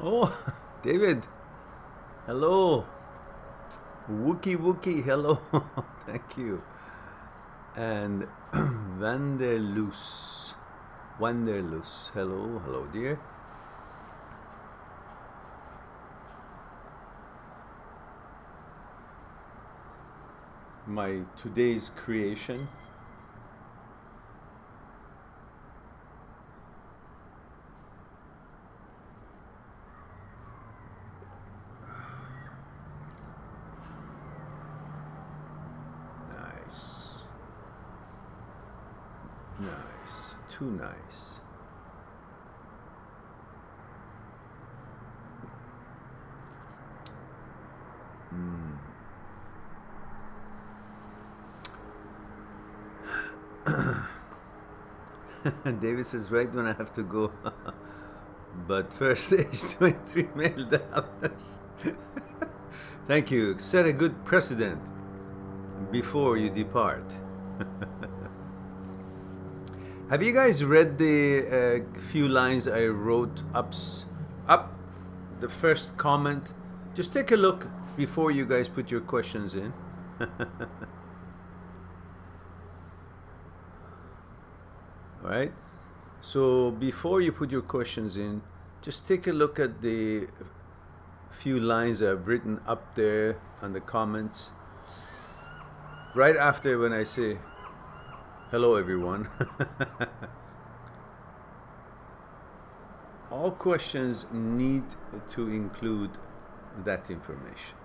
Oh, David, hello. Wookie Wookie, hello. Thank you. And Vanderloos. Wanderloos, hello, hello, dear. My today's creation. Nice. Nice. Too nice. David says, right when I have to go. But first, age 23 male Dallas. Thank you. Set a good precedent before you depart. Have you guys read the few lines I wrote up the first comment? Just take a look before you guys put your questions in. All right? So before you put your questions in, just take a look at the few lines I've written up there on the comments. Right after when I say, hello everyone. All questions need to include that information.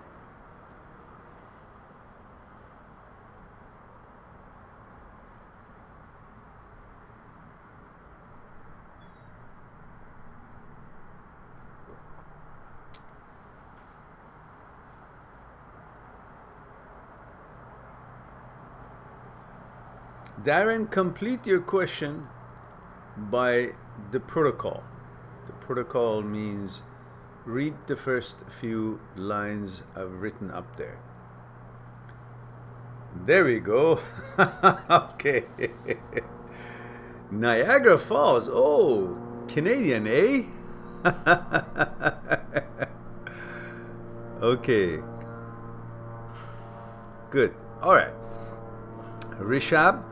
Darren, complete your question by the protocol. The protocol means read the first few lines I've written up there. There we go. Okay. Niagara Falls. Oh, Canadian, eh? Okay. Good. All right. Rishab,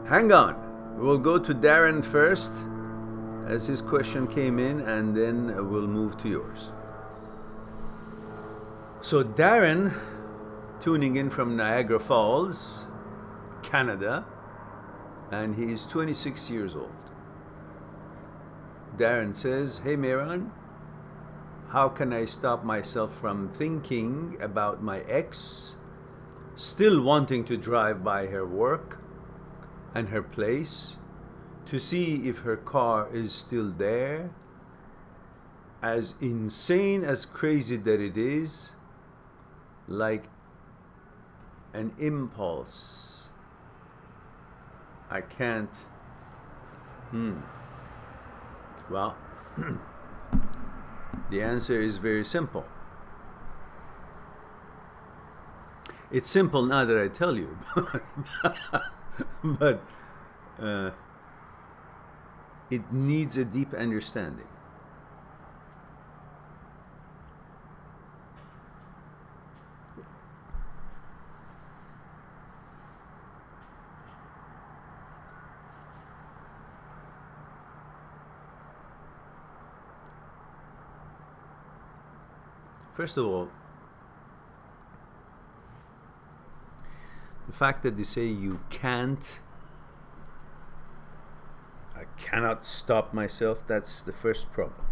hang on. We'll go to Darren first as his question came in, and then we'll move to yours. So Darren, tuning in from Niagara Falls, Canada, and he's 26 years old. Darren says, hey Mehran, how can I stop myself from thinking about my ex, still wanting to drive by her work and her place to see if her car is still there? As insane, as crazy that it is, like an impulse. I can't. Well, the answer is very simple. It's simple now that I tell you, but it needs a deep understanding. First of all, the fact that you say you can't, I cannot stop myself, that's the first problem.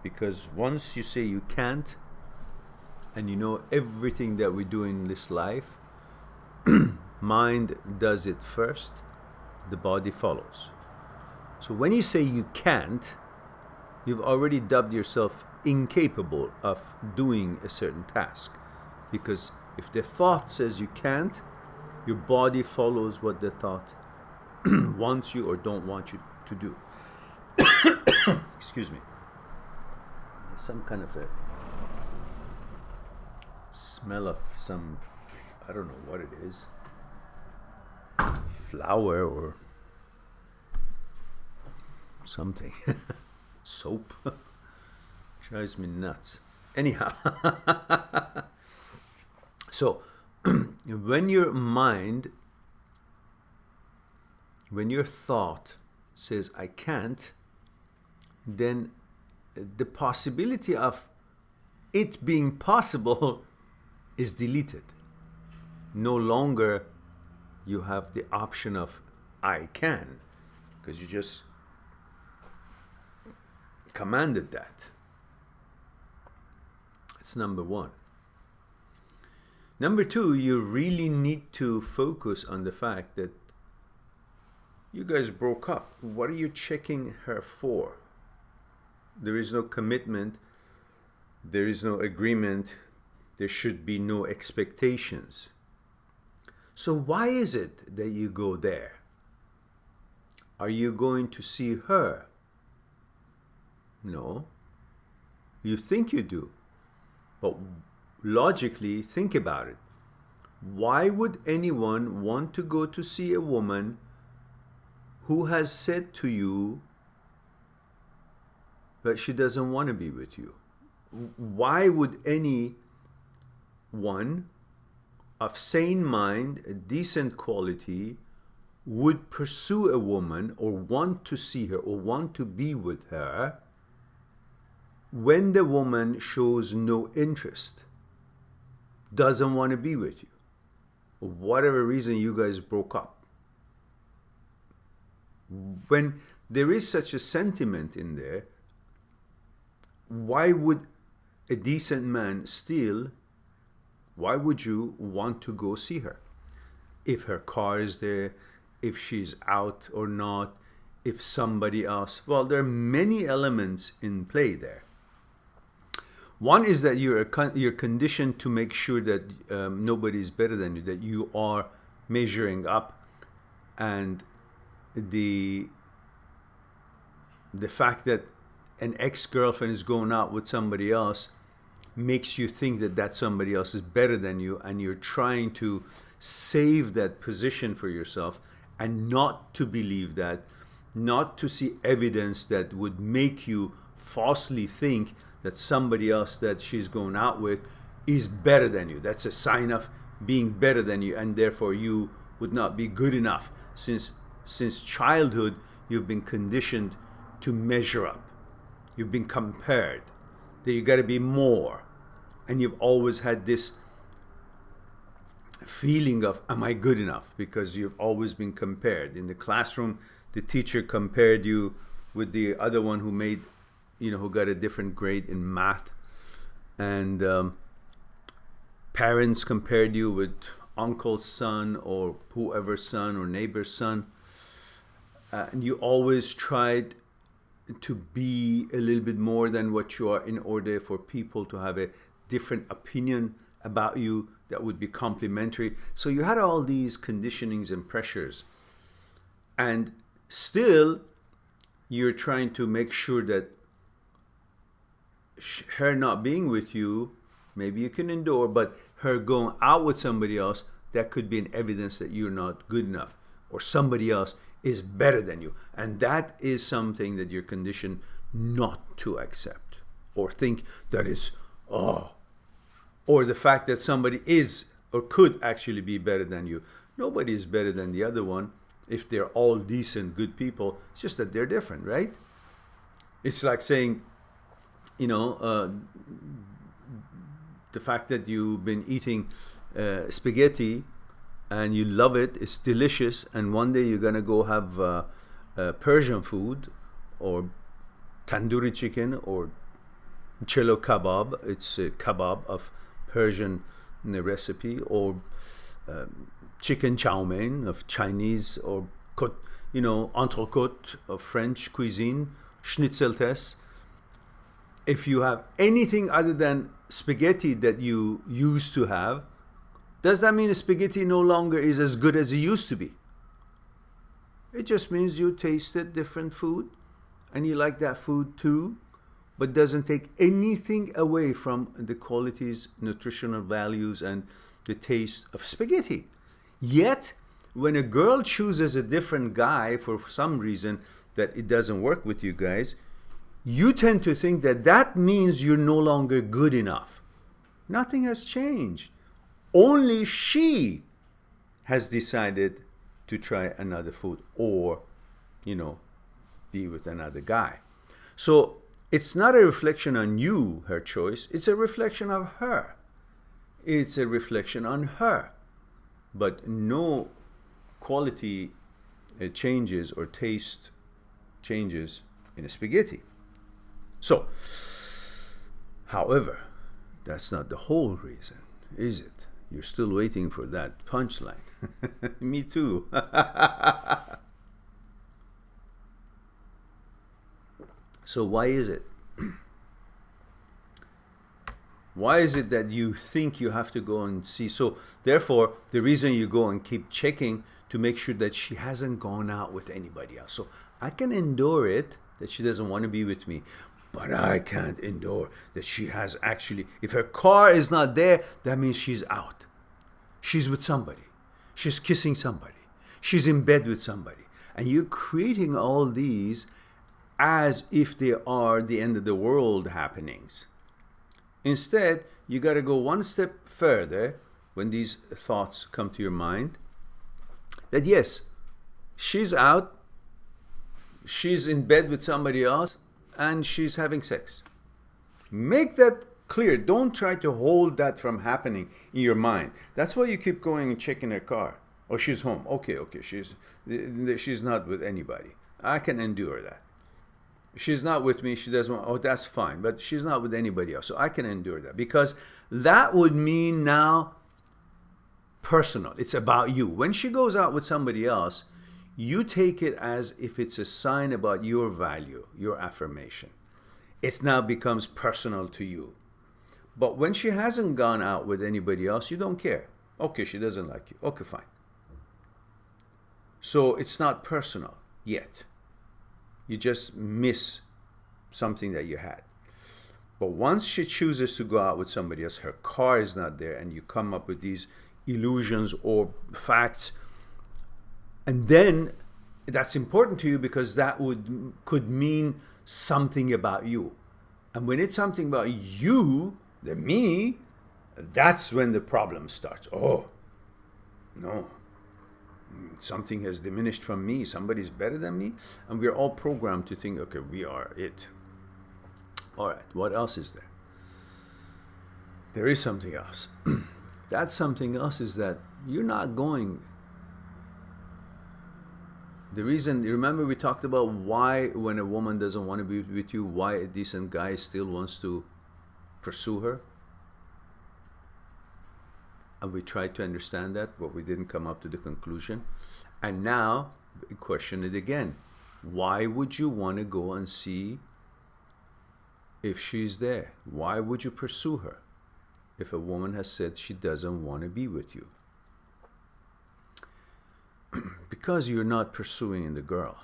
Because once you say you can't, and you know everything that we do in this life, mind does it first, the body follows. So when you say you can't, you've already dubbed yourself incapable of doing a certain task. Because if the thought says you can't, your body follows what the thought wants you or don't want you to do. Excuse me. Some kind of a smell of some, I don't know what it is, flour or something. Soap. Drives me nuts. Anyhow, so when your mind, when your thought says I can't, then the possibility of it being possible is deleted. No longer you have the option of I can, because you just commanded that. That's number one. Number two, you really need to focus on the fact that you guys broke up. What are you checking her for? There is no commitment. There is no agreement. There should be no expectations. So why is it that you go there? Are you going to see her? No. You think you do. But logically, think about it. Why would anyone want to go to see a woman who has said to you that she doesn't want to be with you? Why would anyone of sane mind, a decent quality, would pursue a woman or want to see her or want to be with her when the woman shows no interest, doesn't want to be with you, for whatever reason you guys broke up? When there is such a sentiment in there, why would a decent man still, why would you want to go see her? If her car is there, if she's out or not, if somebody else, well, there are many elements in play there. One is that you're conditioned to make sure that nobody is better than you, that you are measuring up, and the fact that an ex-girlfriend is going out with somebody else makes you think that that somebody else is better than you, and you're trying to save that position for yourself and not to believe that, not to see evidence that would make you falsely think that somebody else that she's going out with is better than you. That's a sign of being better than you, and therefore you would not be good enough. Since childhood, you've been conditioned to measure up. You've been compared, that you got to be more. And you've always had this feeling of, am I good enough? Because you've always been compared. In the classroom, the teacher compared you with the other one who made, who got a different grade in math. And parents compared you with uncle's son or whoever's son or neighbor's son. And you always tried to be a little bit more than what you are in order for people to have a different opinion about you that would be complimentary. So you had all these conditionings and pressures. And still, you're trying to make sure that her not being with you, maybe you can endure, but her going out with somebody else, that could be an evidence that you're not good enough, or somebody else is better than you. And that is something that you're conditioned not to accept, or think that is, or the fact that somebody is or could actually be better than you. Nobody is better than the other one if they're all decent, good people. It's just that they're different, right? It's like saying, the fact that you've been eating spaghetti and you love it, it's delicious, and one day you're gonna go have Persian food or tandoori chicken or cello kebab. It's a kebab of Persian recipe, or chicken chow mein of Chinese, or entrecôte of French cuisine, schnitzeltes. If you have anything other than spaghetti that you used to have, does that mean spaghetti no longer is as good as it used to be? It just means you tasted different food and you like that food too, but doesn't take anything away from the qualities, nutritional values, and the taste of spaghetti. Yet, when a girl chooses a different guy for some reason that it doesn't work with you guys, you tend to think that that means you're no longer good enough. Nothing has changed. Only she has decided to try another food or, be with another guy. So it's not a reflection on you, her choice. It's a reflection of her. It's a reflection on her. But no quality changes or taste changes in a spaghetti. So, however, that's not the whole reason, is it? You're still waiting for that punchline. Me too. So why is it? Why is it that you think you have to go and see? So therefore, the reason you go and keep checking to make sure that she hasn't gone out with anybody else. So I can endure it that she doesn't want to be with me, but I can't endure that she has actually, if her car is not there, that means she's out. She's with somebody. She's kissing somebody. She's in bed with somebody. And you're creating all these as if they are the end of the world happenings. Instead, you got to go one step further when these thoughts come to your mind. That yes, she's out, she's in bed with somebody else, and she's having sex. Make that clear. Don't try to hold that from happening in your mind. That's why you keep going and checking her car. Oh, she's home. Okay, she's not with anybody. I can endure that. She's not with me. She doesn't want. Oh, that's fine. But she's not with anybody else, so I can endure that, because that would mean now personal. It's about you. When she goes out with somebody else, you take it as if it's a sign about your value, your affirmation. It now becomes personal to you. But when she hasn't gone out with anybody else, you don't care. Okay, she doesn't like you. Okay, fine. So it's not personal yet. You just miss something that you had. But once she chooses to go out with somebody else, her car is not there, and you come up with these illusions or facts, and then that's important to you because that could mean something about you. And when it's something about you, the me, that's when the problem starts. Oh, no. Something has diminished from me. Somebody's better than me. And we're all programmed to think, okay, we are it. All right, what else is there? There is something else. That something else is that you're not going. The reason, remember we talked about why when a woman doesn't want to be with you, why a decent guy still wants to pursue her? And we tried to understand that, but we didn't come up to the conclusion. And now, question it again. Why would you want to go and see if she's there? Why would you pursue her if a woman has said she doesn't want to be with you? Because you're not pursuing the girl.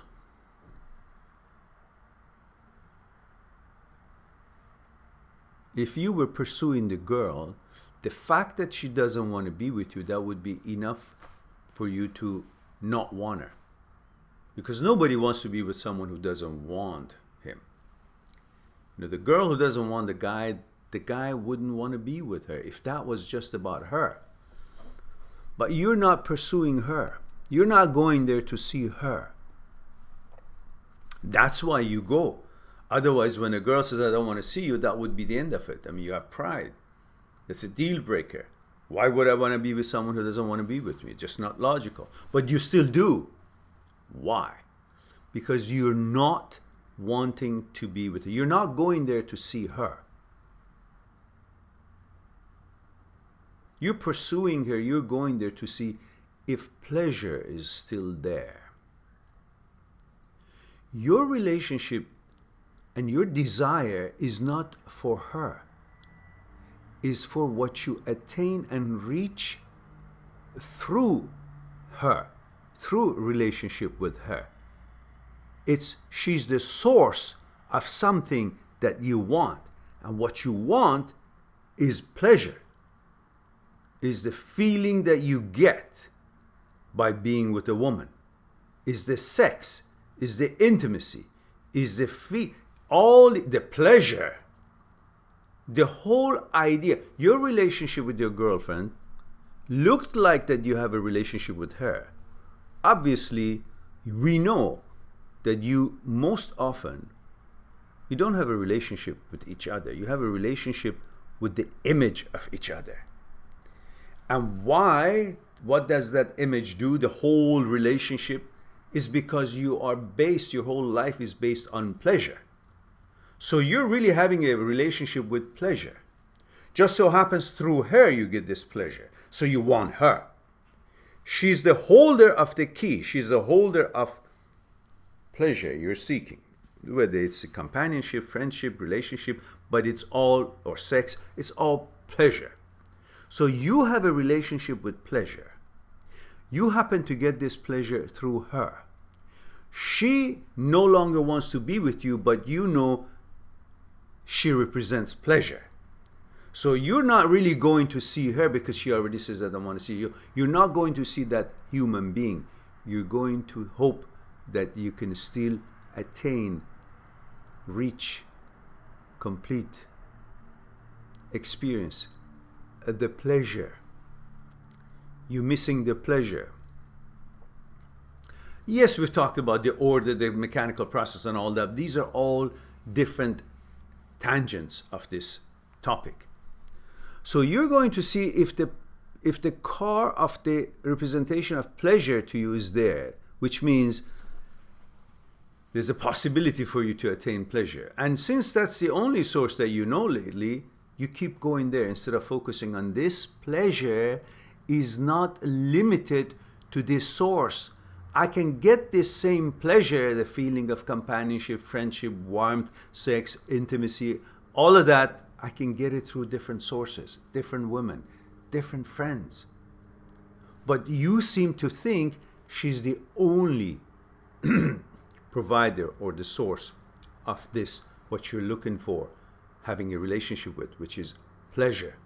If you were pursuing the girl, the fact that she doesn't want to be with you, that would be enough for you to not want her. Because nobody wants to be with someone who doesn't want him. The girl who doesn't want the guy wouldn't want to be with her if that was just about her. But you're not pursuing her. You're not going there to see her. That's why you go. Otherwise, when a girl says, I don't want to see you, that would be the end of it. I mean, you have pride. That's a deal breaker. Why would I want to be with someone who doesn't want to be with me? It's just not logical. But you still do. Why? Because you're not wanting to be with her. You're not going there to see her. You're pursuing her. You're going there to see if pleasure is still there. Your relationship and your desire is not for her. Is for what you attain and reach through her, through relationship with her. She's the source of something that you want. And what you want is pleasure, is the feeling that you get by being with a woman, is the sex, is the intimacy, is the all the pleasure, the whole idea, your relationship with your girlfriend looked like that you have a relationship with her. Obviously, we know that you most often, you don't have a relationship with each other. You have a relationship with the image of each other. And why? What does that image do? The whole relationship is because you are based, your whole life is based on pleasure. So you're really having a relationship with pleasure. Just so happens through her you get this pleasure. So you want her. She's the holder of the key. She's the holder of pleasure you're seeking. Whether it's a companionship, friendship, relationship, but it's all, or sex, it's all pleasure. So you have a relationship with pleasure. You happen to get this pleasure through her. She no longer wants to be with you, but you know she represents pleasure. So you're not really going to see her because she already says, I don't want to see you. You're not going to see that human being. You're going to hope that you can still attain, reach, complete, experience the pleasure. You're missing the pleasure. Yes, we've talked about the order, the mechanical process and all that. These are all different tangents of this topic. So you're going to see if the core of the representation of pleasure to you is there, which means there's a possibility for you to attain pleasure. And since that's the only source that you know lately, you keep going there instead of focusing on this. Pleasure is not limited to this source. I can get this same pleasure, the feeling of companionship, friendship, warmth, sex, intimacy, all of that, I can get it through different sources, different women, different friends. But you seem to think she's the only provider or the source of this, what you're looking for, having a relationship with, which is pleasure.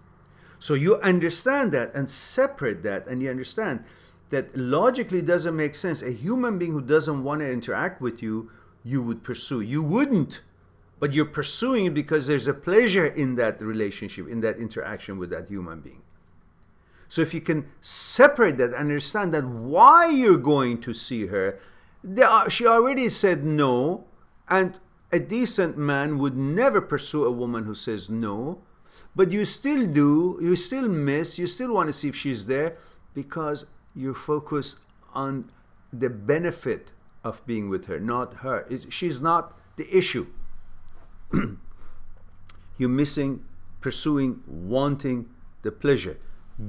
So you understand that and separate that, and you understand that logically doesn't make sense. A human being who doesn't want to interact with you, you would pursue. You wouldn't, but you're pursuing it because there's a pleasure in that relationship, in that interaction with that human being. So if you can separate that, understand that why you're going to see her, she already said no, and a decent man would never pursue a woman who says no, but you still do, you still miss, you still want to see if she's there because you're focused on the benefit of being with her, not her. She's not the issue. You're missing, pursuing, wanting the pleasure.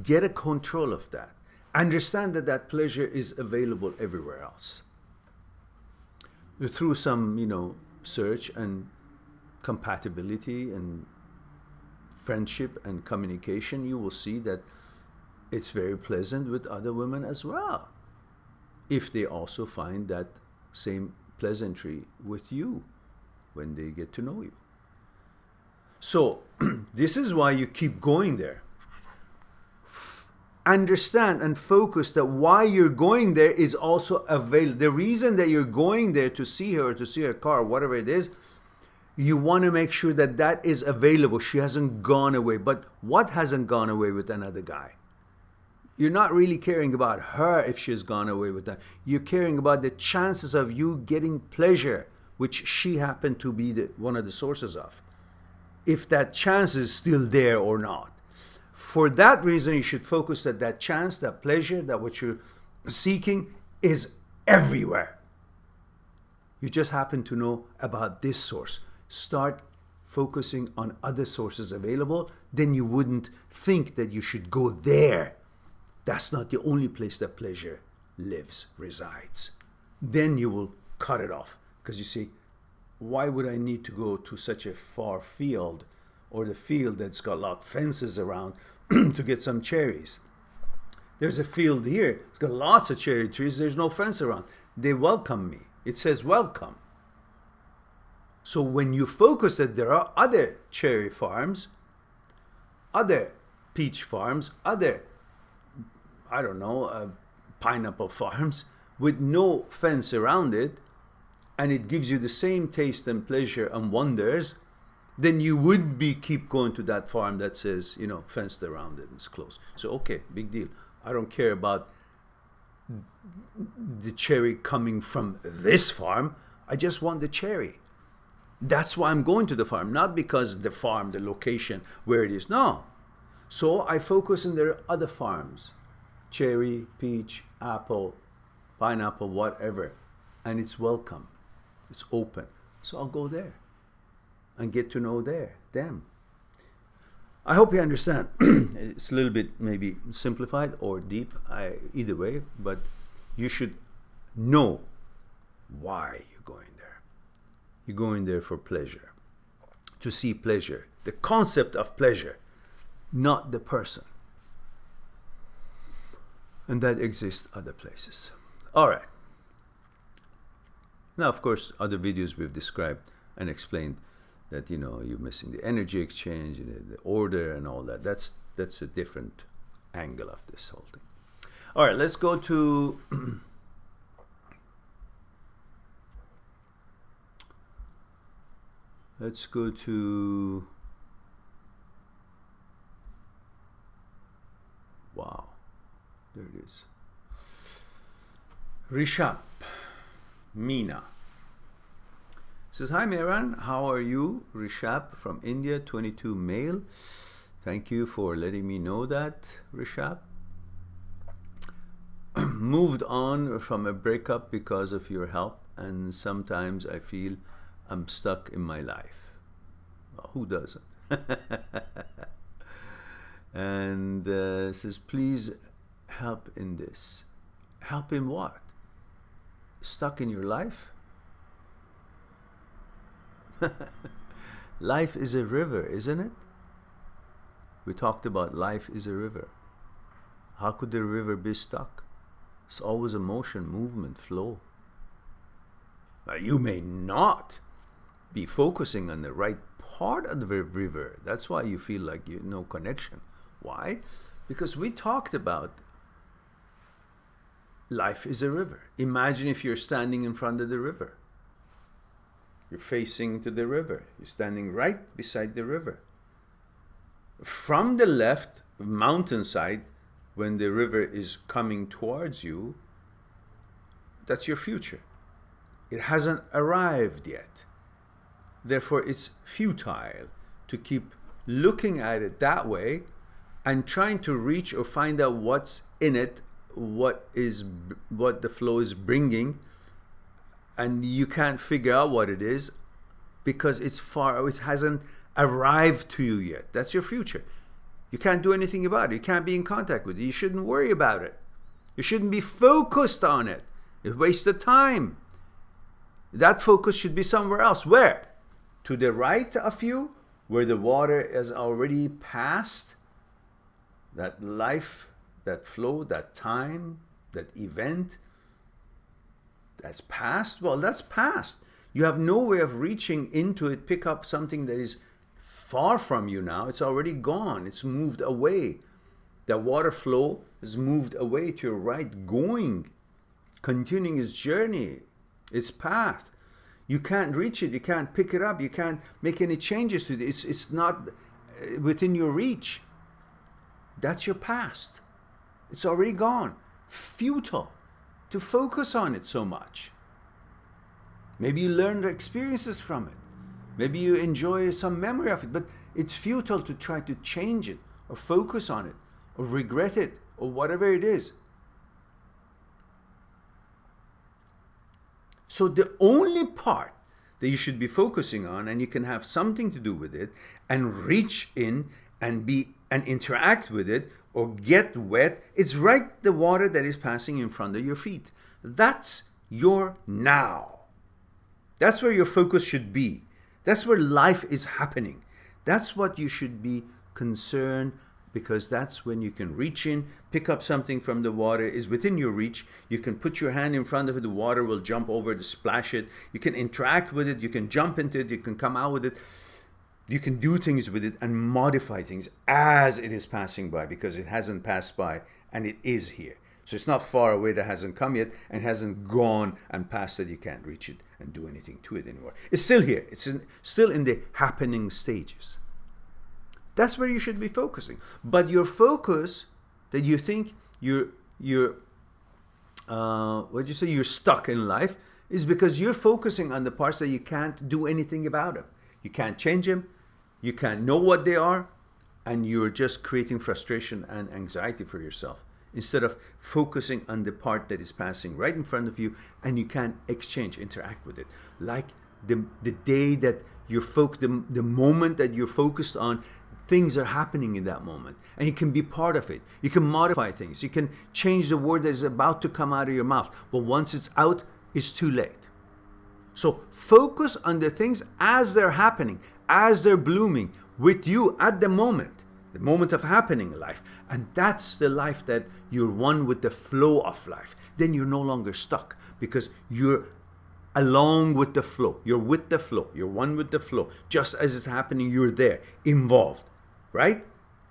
Get a control of that. Understand that that pleasure is available everywhere else. Through some, search and compatibility and friendship and communication, you will see that it's very pleasant with other women as well, if they also find that same pleasantry with you when they get to know you. So this is why you keep going there. Understand and focus that why you're going there is also available. The reason that you're going there to see her or to see her car, whatever it is, you want to make sure that that is available. She hasn't gone away. But what hasn't gone away with another guy? You're not really caring about her if she's gone away with that. You're caring about the chances of you getting pleasure, which she happened to be one of the sources of. If that chance is still there or not. For that reason, you should focus that chance, that pleasure, that what you're seeking is everywhere. You just happen to know about this source. Start focusing on other sources available. Then you wouldn't think that you should go there. That's not the only place that pleasure lives, resides. Then you will cut it off. Because you see, why would I need to go to such a far field, or the field that's got a lot of fences around to get some cherries? There's a field here, it's got lots of cherry trees, there's no fence around. They welcome me. It says welcome. So when you focus that there are other cherry farms, other peach farms, other, pineapple farms with no fence around it, and it gives you the same taste and pleasure and wonders, then you would keep going to that farm that says, you know, fenced around it and it's closed. So, okay, big deal. I don't care about the cherry coming from this farm. I just want the cherry. That's why I'm going to the farm, not because the farm, the location, where it is. No. So I focus on their other farms, cherry, peach, apple, pineapple, whatever, and it's welcome. It's open. So I'll go there and get to know them. I hope you understand. It's a little bit maybe simplified or deep, either way, but you should know why you're going there. You're going there for pleasure, to see pleasure, the concept of pleasure, not the person. And that exists other places. All right. Now, of course, other videos we've described and explained that, you know, you're missing the energy exchange, the order and all that. That's a different angle of this whole thing. All right, let's go to wow, there it is. Rishabh Meena says, hi Mehran, how are you? Rishabh from India, 22 male. Thank you for letting me know that, Rishabh. Moved on from a breakup because of your help, and sometimes I feel I'm stuck in my life. Well, who doesn't? And says, please help in this. Help in what? Stuck in your life? Life is a river, isn't it? We talked about life is a river. How could the river be stuck? It's always a motion, movement, flow. Now, you may not be focusing on the right part of the river. That's why you feel like you no connection. Why? Because we talked about life is a river. Imagine if you're standing in front of the river. You're facing to the river. You're standing right beside the river. From the left mountainside, when the river is coming towards you, that's your future. It hasn't arrived yet. Therefore, it's futile to keep looking at it that way and trying to reach or find out what's in it, what the flow is bringing, and you can't figure out what it is because it's far, it hasn't arrived to you yet. That's your future. You can't do anything about it. You can't be in contact with it. You shouldn't worry about it. You shouldn't be focused on it. It's a waste of time. That focus should be somewhere else. Where? To the right of you, where the water has already passed. That life, that flow, that time, that event, that's past. Well, that's past. You have no way of reaching into it, pick up something that is far from you now. It's already gone. It's moved away. The water flow is moved away to your right, going, continuing its journey, its path. You can't reach it. You can't pick it up. You can't make any changes to it. It's not within your reach. That's your past. It's already gone. Futile to focus on it so much. Maybe you learned experiences from it. Maybe you enjoy some memory of it, but it's futile to try to change it or focus on it or regret it or whatever it is. So the only part that you should be focusing on, and you can have something to do with it and reach in and interact with it or get wet, it's right the water that is passing in front of your feet. That's your now. That's where your focus should be. That's where life is happening. That's what you should be concerned, because that's when you can reach in, pick up something from the water, is within your reach. You can put your hand in front of it, the water will jump over to splash it. You can interact with it, you can jump into it, you can come out with it. You can do things with it and modify things as it is passing by, because it hasn't passed by and it is here. So it's not far away, that hasn't come yet, and hasn't gone and passed that you can't reach it and do anything to it anymore. It's still here. It's still in the happening stages. That's where you should be focusing. But your focus that you think you're stuck in life is because you're focusing on the parts that you can't do anything about them. You can't change them. You can't know what they are. And you're just creating frustration and anxiety for yourself instead of focusing on the part that is passing right in front of you and you can interact with it. Like the day that you're the moment that you're focused on, things are happening in that moment and you can be part of it. You can modify things. You can change the word that is about to come out of your mouth. But once it's out, it's too late. So focus on the things as they're happening, as they're blooming with you at the moment of happening in life. And that's the life that you're one with the flow of life. Then you're no longer stuck because you're along with the flow. You're with the flow. You're one with the flow. Just as it's happening, you're there, involved, right?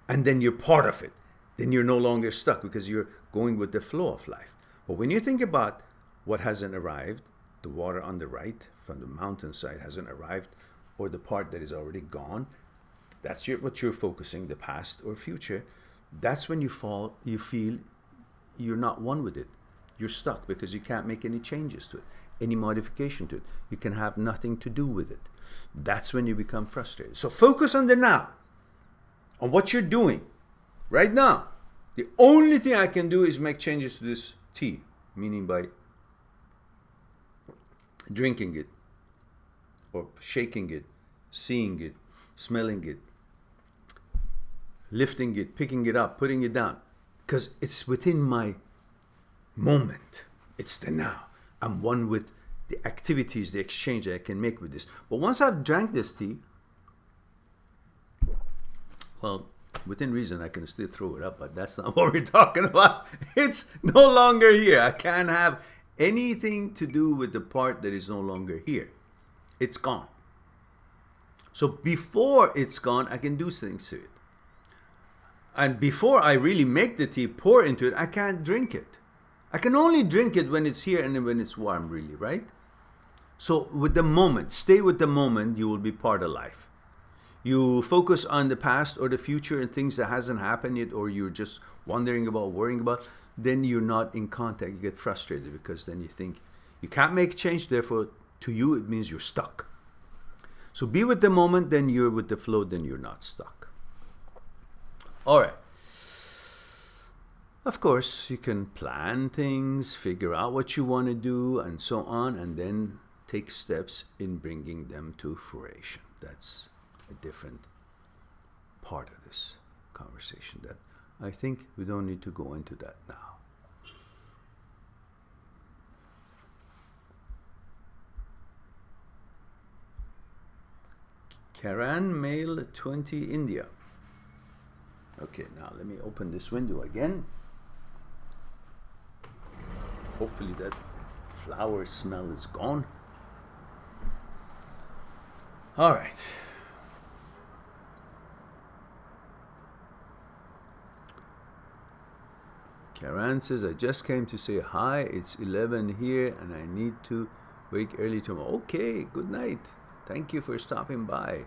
And then you're part of it. Then you're no longer stuck because you're going with the flow of life. But when you think about what hasn't arrived, the water on the right from the mountainside hasn't arrived, or the part that is already gone, that's what you're focusing, the past or future. That's when you feel you're not one with it. You're stuck because you can't make any changes to it, any modification to it. You can have nothing to do with it. That's when you become frustrated. So focus on the now, on what you're doing right now. The only thing I can do is make changes to this tea, meaning by drinking it, or shaking it, seeing it, smelling it, lifting it, picking it up, putting it down, because it's within my moment. It's the now. I'm one with the activities, the exchange that I can make with this. But once I've drank this tea, well, within reason, I can still throw it up, but that's not what we're talking about. It's no longer here. I can't have anything to do with the part that is no longer here. It's gone. So before it's gone, I can do things to it. And before I really make the tea, pour into it, I can't drink it. I can only drink it when it's here and when it's warm, really, right? So with the moment, stay with the moment, you will be part of life. You focus on the past or the future and things that hasn't happened yet, or you're just wondering about, worrying about, then you're not in contact. You get frustrated because then you think you can't make change, therefore to you it means you're stuck. So be with the moment, then you're with the flow, then you're not stuck. All right. Of course, you can plan things, figure out what you want to do, and so on, and then take steps in bringing them to fruition. That's a different part of this conversation that I think we don't need to go into that now. Karan, male, 20, India. Okay, now let me open this window again. Hopefully that flower smell is gone. All right. Karan says, I just came to say hi. It's 11 here and I need to wake early tomorrow. Okay, good night. Thank you for stopping by.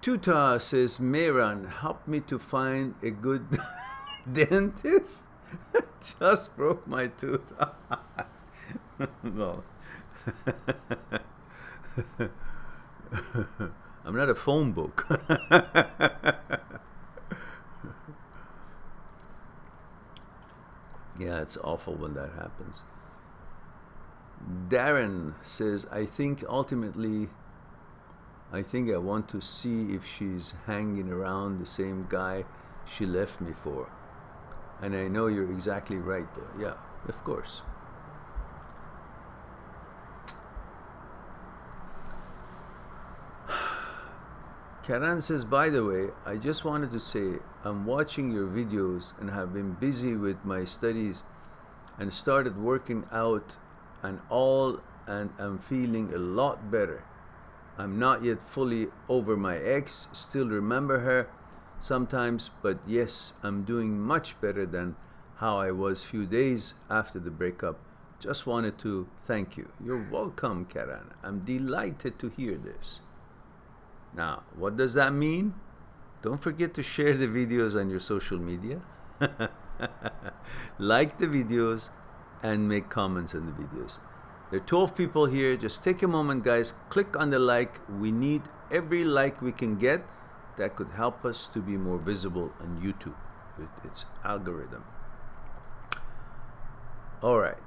Tuta says, Mehran, help me to find a good dentist. Just broke my tooth. No. I'm not a phone book. Yeah, it's awful when that happens. Darren says, I think ultimately, I want to see if she's hanging around the same guy she left me for. And I know you're exactly right there. Yeah, of course. Karan says, by the way, I just wanted to say I'm watching your videos and have been busy with my studies and started working out and I'm feeling a lot better. I'm not yet fully over my ex, still remember her sometimes, but yes, I'm doing much better than how I was few days after the breakup. Just wanted to thank you. You're welcome, Karan. I'm delighted to hear this. Now, what does that mean? Don't forget to share the videos on your social media. Like the videos and make comments on the videos. There are 12 people here. Just take a moment, guys. Click on the like. We need every like we can get. That could help us to be more visible on YouTube with its algorithm. All right.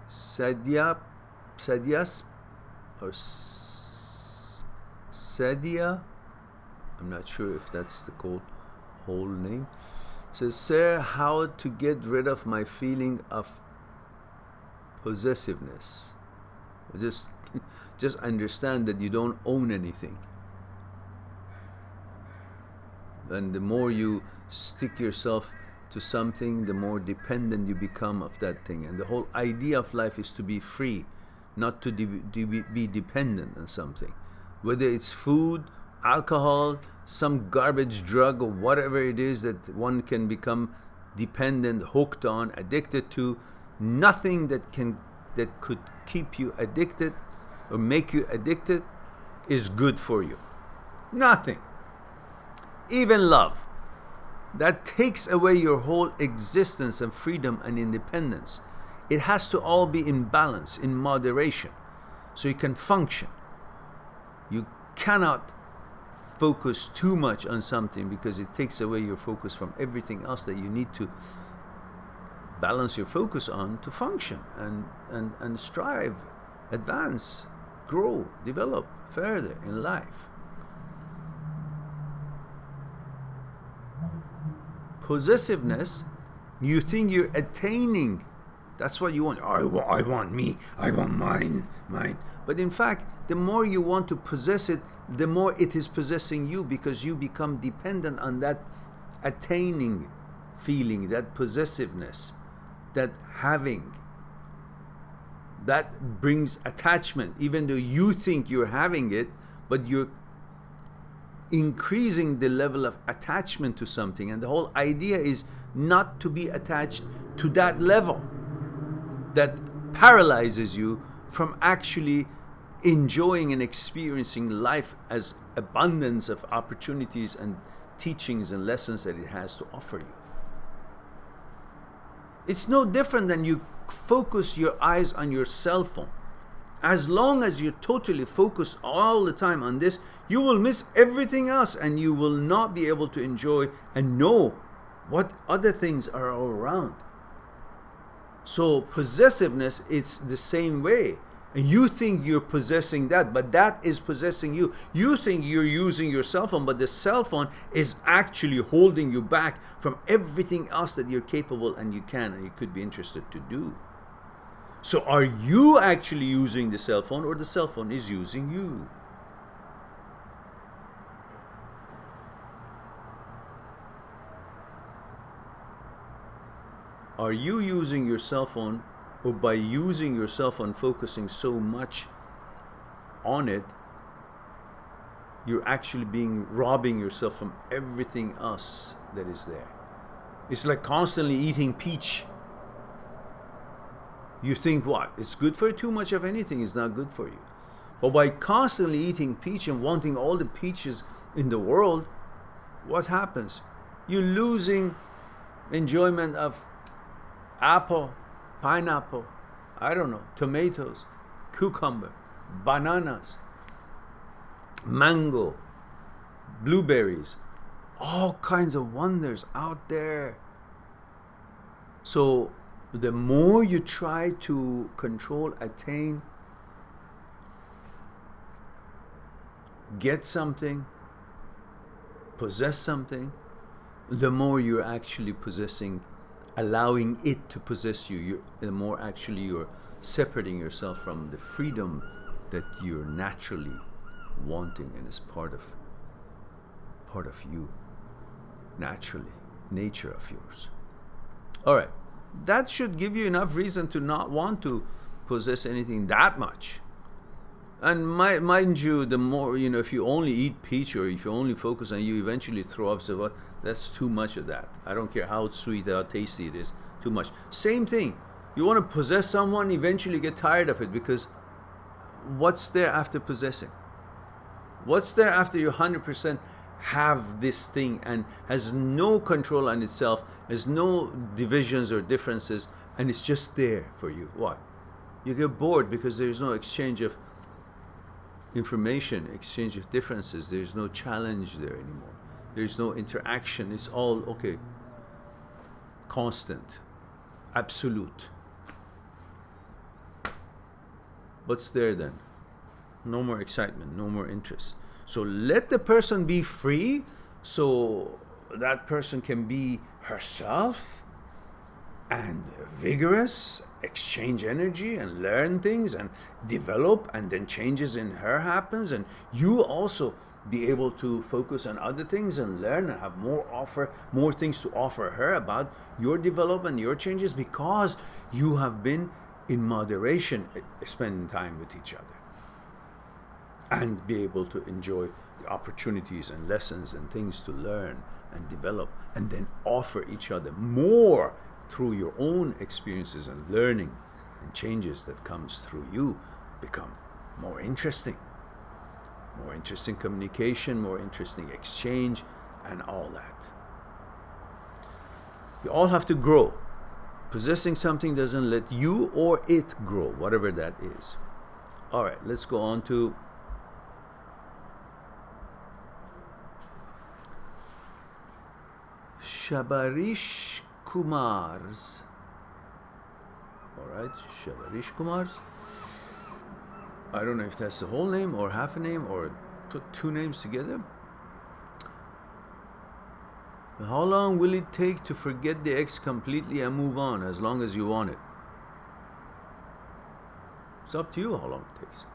Sadia or Sadia, I'm not sure if that's the whole name, says, sir, how to get rid of my feeling of possessiveness? Just understand that you don't own anything. And the more you stick yourself to something, the more dependent you become of that thing. And the whole idea of life is to be free, not to be dependent on something. Whether it's food, alcohol, some garbage drug, or whatever it is that one can become dependent, hooked on, addicted to, nothing that could keep you addicted or make you addicted is good for you. Nothing. Even love. That takes away your whole existence and freedom and independence. It has to all be in balance, in moderation, so you can function. You cannot focus too much on something because it takes away your focus from everything else that you need to balance your focus on to function and strive, advance, grow, develop further in life. Possessiveness, you think you're attaining. That's what you want. I want me. I want mine. But in fact, the more you want to possess it, the more it is possessing you, because you become dependent on that attaining feeling, that possessiveness, that having. That brings attachment, even though you think you're having it, but you're increasing the level of attachment to something. And the whole idea is not to be attached to that level that paralyzes you from actually enjoying and experiencing life as abundance of opportunities and teachings and lessons that it has to offer you. It's no different than you focus your eyes on your cell phone. As long as you're totally focused all the time on this, you will miss everything else and you will not be able to enjoy and know what other things are all around. So possessiveness, it's the same way. And you think you're possessing that, but that is possessing you. You think you're using your cell phone, but the cell phone is actually holding you back from everything else that you're capable and you can and you could be interested to do. So are you actually using the cell phone, or the cell phone is using you? Are you using your cell phone, or by using your cell phone, focusing so much on it, you're actually robbing yourself from everything else that is there? It's like constantly eating peach. You think what? It's good for you? Too much of anything is not good for you. But by constantly eating peach and wanting all the peaches in the world, what happens? You're losing enjoyment of apple, pineapple, I don't know, tomatoes, cucumber, bananas, mango, blueberries, all kinds of wonders out there. So the more you try to control, attain, get something, possess something, the more you're actually possessing, allowing it to possess you, the more actually you're separating yourself from the freedom that you're naturally wanting and is part of you, naturally, nature of yours. All right, that should give you enough reason to not want to possess anything that much. And mind you, the more, if you only eat peach or if you only focus on, you eventually throw up. So that's too much of that. I don't care how sweet, how tasty it is, too much. Same thing. You want to possess someone, eventually get tired of it, because what's there after possessing? What's there after you 100% have this thing and has no control on itself, has no divisions or differences, and it's just there for you? What? You get bored because there's no exchange of information, exchange of differences. There's no challenge there anymore. There's no interaction. It's all, okay, constant, absolute. What's there then? No more excitement, no more interest. So let the person be free, so that person can be herself and vigorous, exchange energy and learn things and develop, and then changes in her happens, and you also be able to focus on other things and learn and have more things to offer her about your development, your changes, because you have been in moderation spending time with each other, and be able to enjoy the opportunities and lessons and things to learn and develop, and then offer each other more through your own experiences and learning and changes that comes through you become more interesting communication, more interesting exchange, and all that. You all have to grow. Possessing something doesn't let you or it grow, whatever that is. All right, let's go on to Shabarish Kumar's. All right, Shabarish Kumar's. I don't know if that's the whole name or half a name or put two names together. How long will it take to forget the ex completely and move on? As long as you want it. It's up to you how long it takes.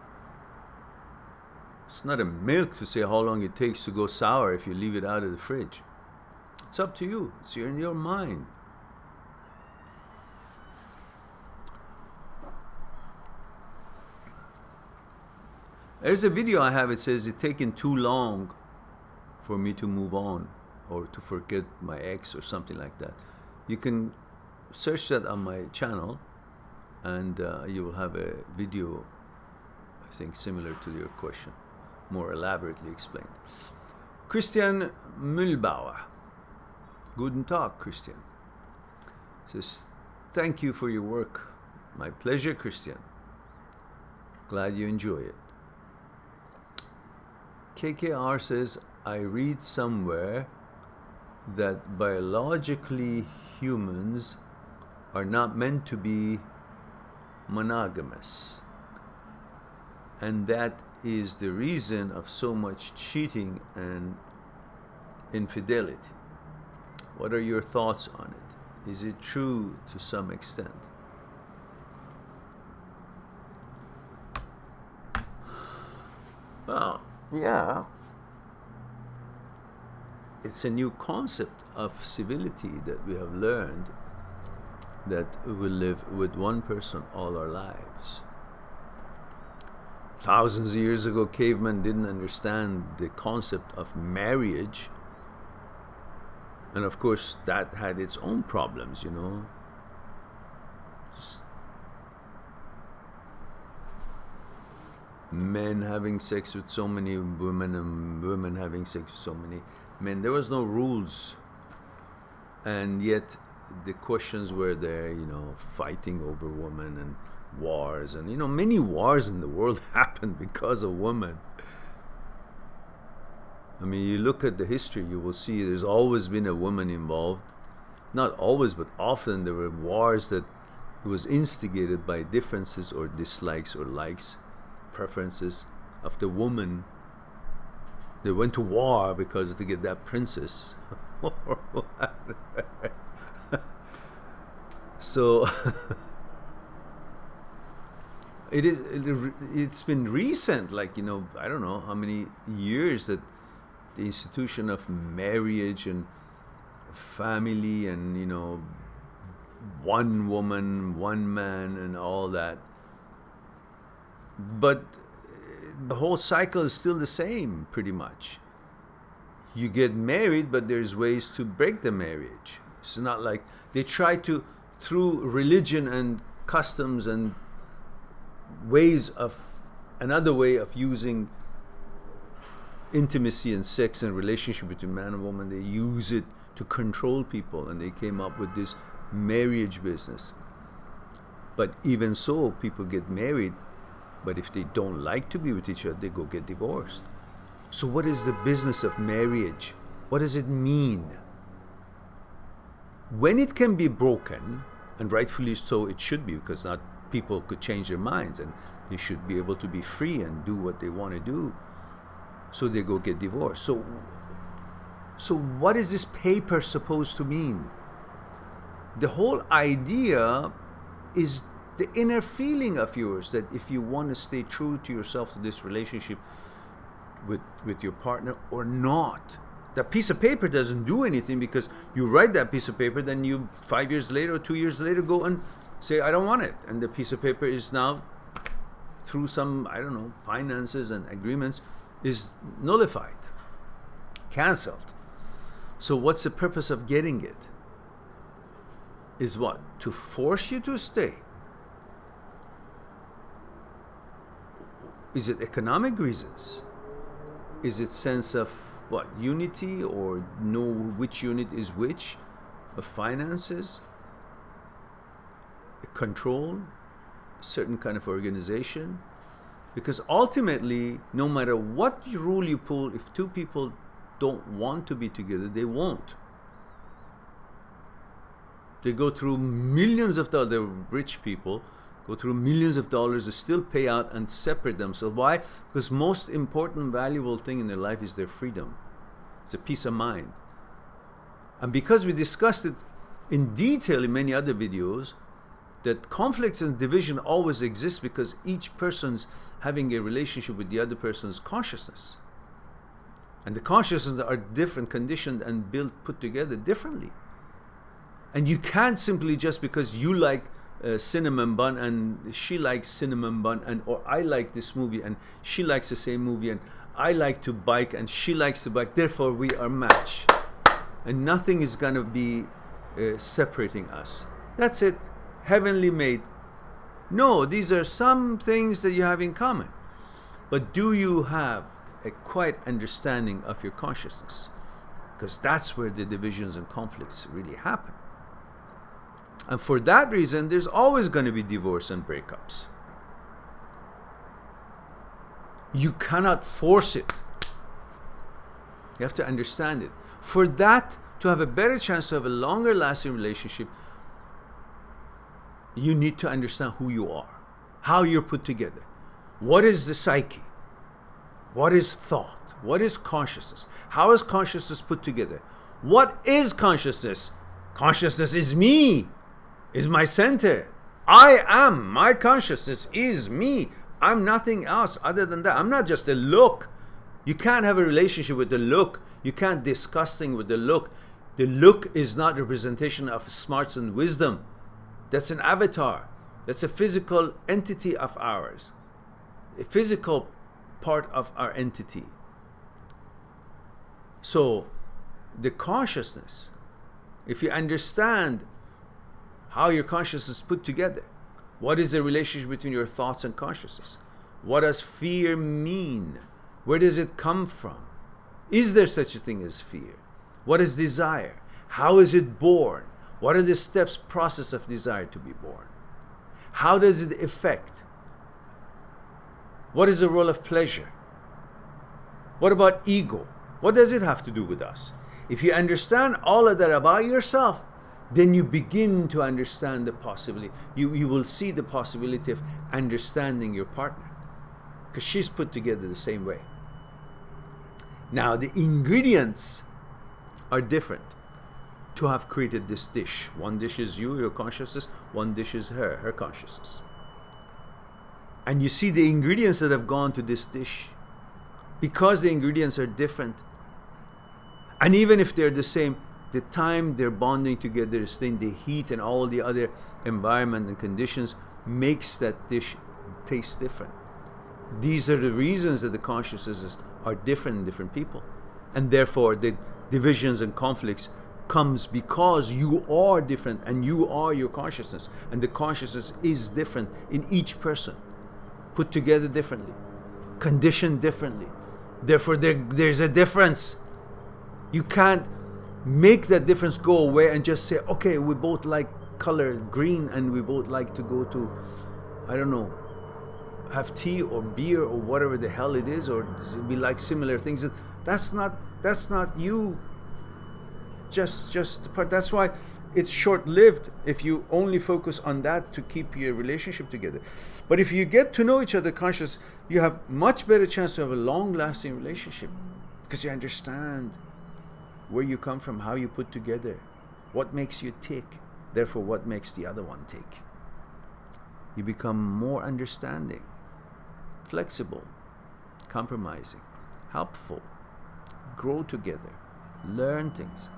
It's not a milk to say how long it takes to go sour if you leave it out of the fridge. It's up to you. It's in your mind. There's a video I have, it says it's taken too long for me to move on or to forget my ex or something like that. You can search that on my channel, and you will have a video, I think, similar to your question, more elaborately explained. Christian Mühlbauer. Guten Tag, Christian. Says, thank you for your work. My pleasure, Christian. Glad you enjoy it. KKR says, I read somewhere that biologically humans are not meant to be monogamous, and that is the reason of so much cheating and infidelity. What are your thoughts on it? Is it true to some extent? Well, yeah. It's a new concept of civility that we have learned, that we will live with one person all our lives. Thousands of years ago, cavemen didn't understand the concept of marriage. And of course, that had its own problems, you know. Just men having sex with so many women and women having sex with so many men. There was no rules. And yet the questions were there, you know, fighting over women and wars. And, you know, many wars in the world happened because of women. I mean, you look at the history, you will see there's always been a woman involved. Not always, but often there were wars that was instigated by differences or dislikes or likes, preferences of the woman. They went to war because to get that princess. So it's been recent, like, you know, I don't know how many years that the institution of marriage and family and, you know, one woman, one man and all that. But the whole cycle is still the same, pretty much. You get married, but there's ways to break the marriage. It's not like they try to, through religion and customs and another way of using intimacy and sex and relationship between man and woman, they use it to control people, and they came up with this marriage business. But even so, people get married, but if they don't like to be with each other, they go get divorced. So what is the business of marriage? What does it mean? When it can be broken, and rightfully so it should be, because not people could change their minds, and they should be able to be free and do what they want to do, so they go get divorced. So what is this paper supposed to mean? The whole idea is the inner feeling of yours, that if you want to stay true to yourself, to this relationship with your partner or not. That piece of paper doesn't do anything, because you write that piece of paper, then you 5 years later or 2 years later go and say, I don't want it. And the piece of paper is now, through some, I don't know, finances and agreements, is nullified, cancelled. So what's the purpose of getting it? Is what? To force you to stay. Is it economic reasons? Is it sense of what? Unity, or know which unit is which? Of finances? Control? Certain kind of organization? Because ultimately, no matter what rule you pull, if two people don't want to be together, they won't. They go through millions of dollars. They're rich people, go through millions of dollars to still pay out and separate themselves. Why? Because most important, valuable thing in their life is their freedom. It's a peace of mind. And because we discussed it in detail in many other videos, that conflicts and division always exist because each person's having a relationship with the other person's consciousness. And the consciousnesses are different, conditioned and put together differently. And you can't simply, just because you like cinnamon bun and she likes cinnamon bun, and or I like this movie and she likes the same movie, and I like to bike and she likes to bike, therefore we are matched. And nothing is going to be separating us. That's it. Heavenly made. No, these are some things that you have in common. But do you have a quiet understanding of your consciousness? Because that's where the divisions and conflicts really happen. And for that reason, there's always going to be divorce and breakups. You cannot force it. You have to understand it. For that to have a better chance to have a longer lasting relationship, you need to understand who you are, how you're put together. What is the psyche? What is thought? What is consciousness? How is consciousness put together? What is consciousness? Consciousness is me, is my center. I am. My consciousness is me. I'm nothing else other than that. I'm not just a look. You can't have a relationship with the look. You can't discuss things with the look. The look is not a representation of smarts and wisdom. That's an avatar. That's a physical entity of ours. A physical part of our entity. So, the consciousness, if you understand how your consciousness is put together, what is the relationship between your thoughts and consciousness? What does fear mean? Where does it come from? Is there such a thing as fear? What is desire? How is it born? What are the steps, process of desire to be born? How does it affect? What is the role of pleasure? What about ego? What does it have to do with us? If you understand all of that about yourself, then you begin to understand the possibility. You will see the possibility of understanding your partner, because she's put together the same way. Now, the ingredients are different to have created this dish. One dish is you, your consciousness. One dish is her consciousness. And you see the ingredients that have gone to this dish. Because the ingredients are different, and even if they're the same, the time they're bonding together, the heat and all the other environment and conditions makes that dish taste different. These are the reasons that the consciousnesses are different in different people. And therefore the divisions and conflicts comes because you are different and you are your consciousness. And the consciousness is different in each person, put together differently, conditioned differently. Therefore there's a difference. You can't make that difference go away and just say, okay, we both like color green and we both like to go to, I don't know, have tea or beer or whatever the hell it is, or we like similar things. That's not you. That's why it's short-lived if you only focus on that to keep your relationship together. But if you get to know each other conscious, you have much better chance to have a long-lasting relationship, because you understand where you come from, how you put together, what makes you tick, therefore what makes the other one tick. You become more understanding, flexible, compromising, helpful, grow together, learn things.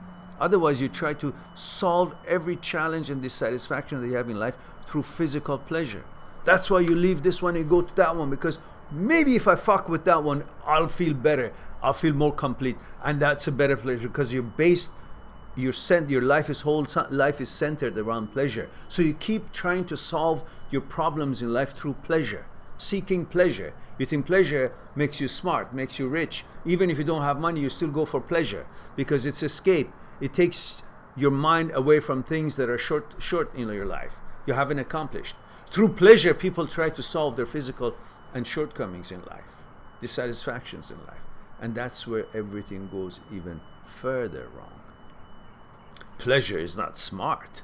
Otherwise, you try to solve every challenge and dissatisfaction that you have in life through physical pleasure. That's why you leave this one and go to that one, because maybe if I fuck with that one, I'll feel better. I'll feel more complete. And that's a better pleasure, because your life is centered around pleasure. So you keep trying to solve your problems in life through pleasure, seeking pleasure. You think pleasure makes you smart, makes you rich. Even if you don't have money, you still go for pleasure, because it's escape. It takes your mind away from things that are short in your life. You haven't accomplished. Through pleasure, people try to solve their physical and shortcomings in life, dissatisfactions in life. And that's where everything goes even further wrong. Pleasure is not smart.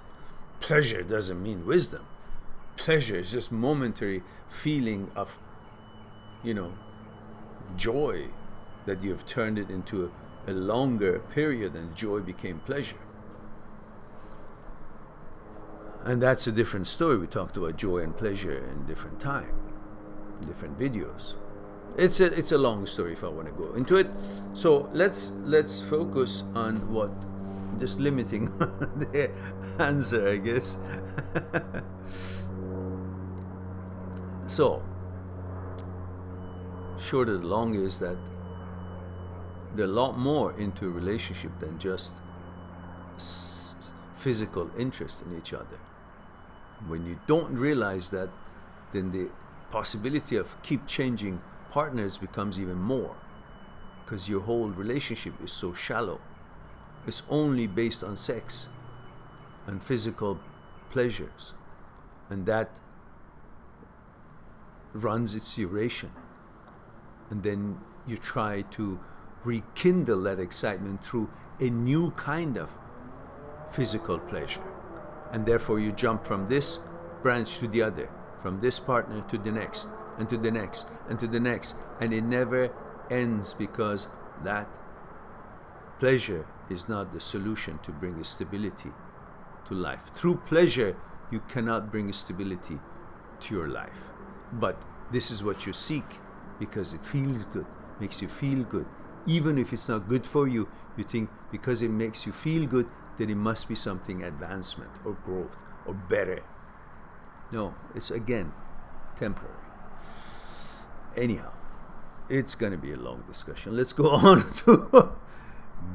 Pleasure doesn't mean wisdom. Pleasure is just momentary feeling of, joy, that you've turned it into a longer period and joy became pleasure. And that's a different story. We talked about joy and pleasure in different time, different videos. It's a long story if I want to go into it. So let's focus on what, just limiting the answer, I guess. So, short of the long is that they're a lot more into a relationship than just physical interest in each other. When you don't realize that, then the possibility of keep changing partners becomes even more, because your whole relationship is so shallow. It's only based on sex and physical pleasures, and that runs its duration. And then you try to rekindle that excitement through a new kind of physical pleasure, and therefore you jump from this branch to the other, from this partner to the next, and to the next, and to the next, and it never ends, because that pleasure is not the solution to bring a stability to life. Through pleasure, you cannot bring a stability to your life. But this is what you seek, because it feels good, makes you feel good. Even if it's not good for you, you think because it makes you feel good, then it must be something advancement or growth or better. No, it's again temporary. Anyhow, it's going to be a long discussion. Let's go on to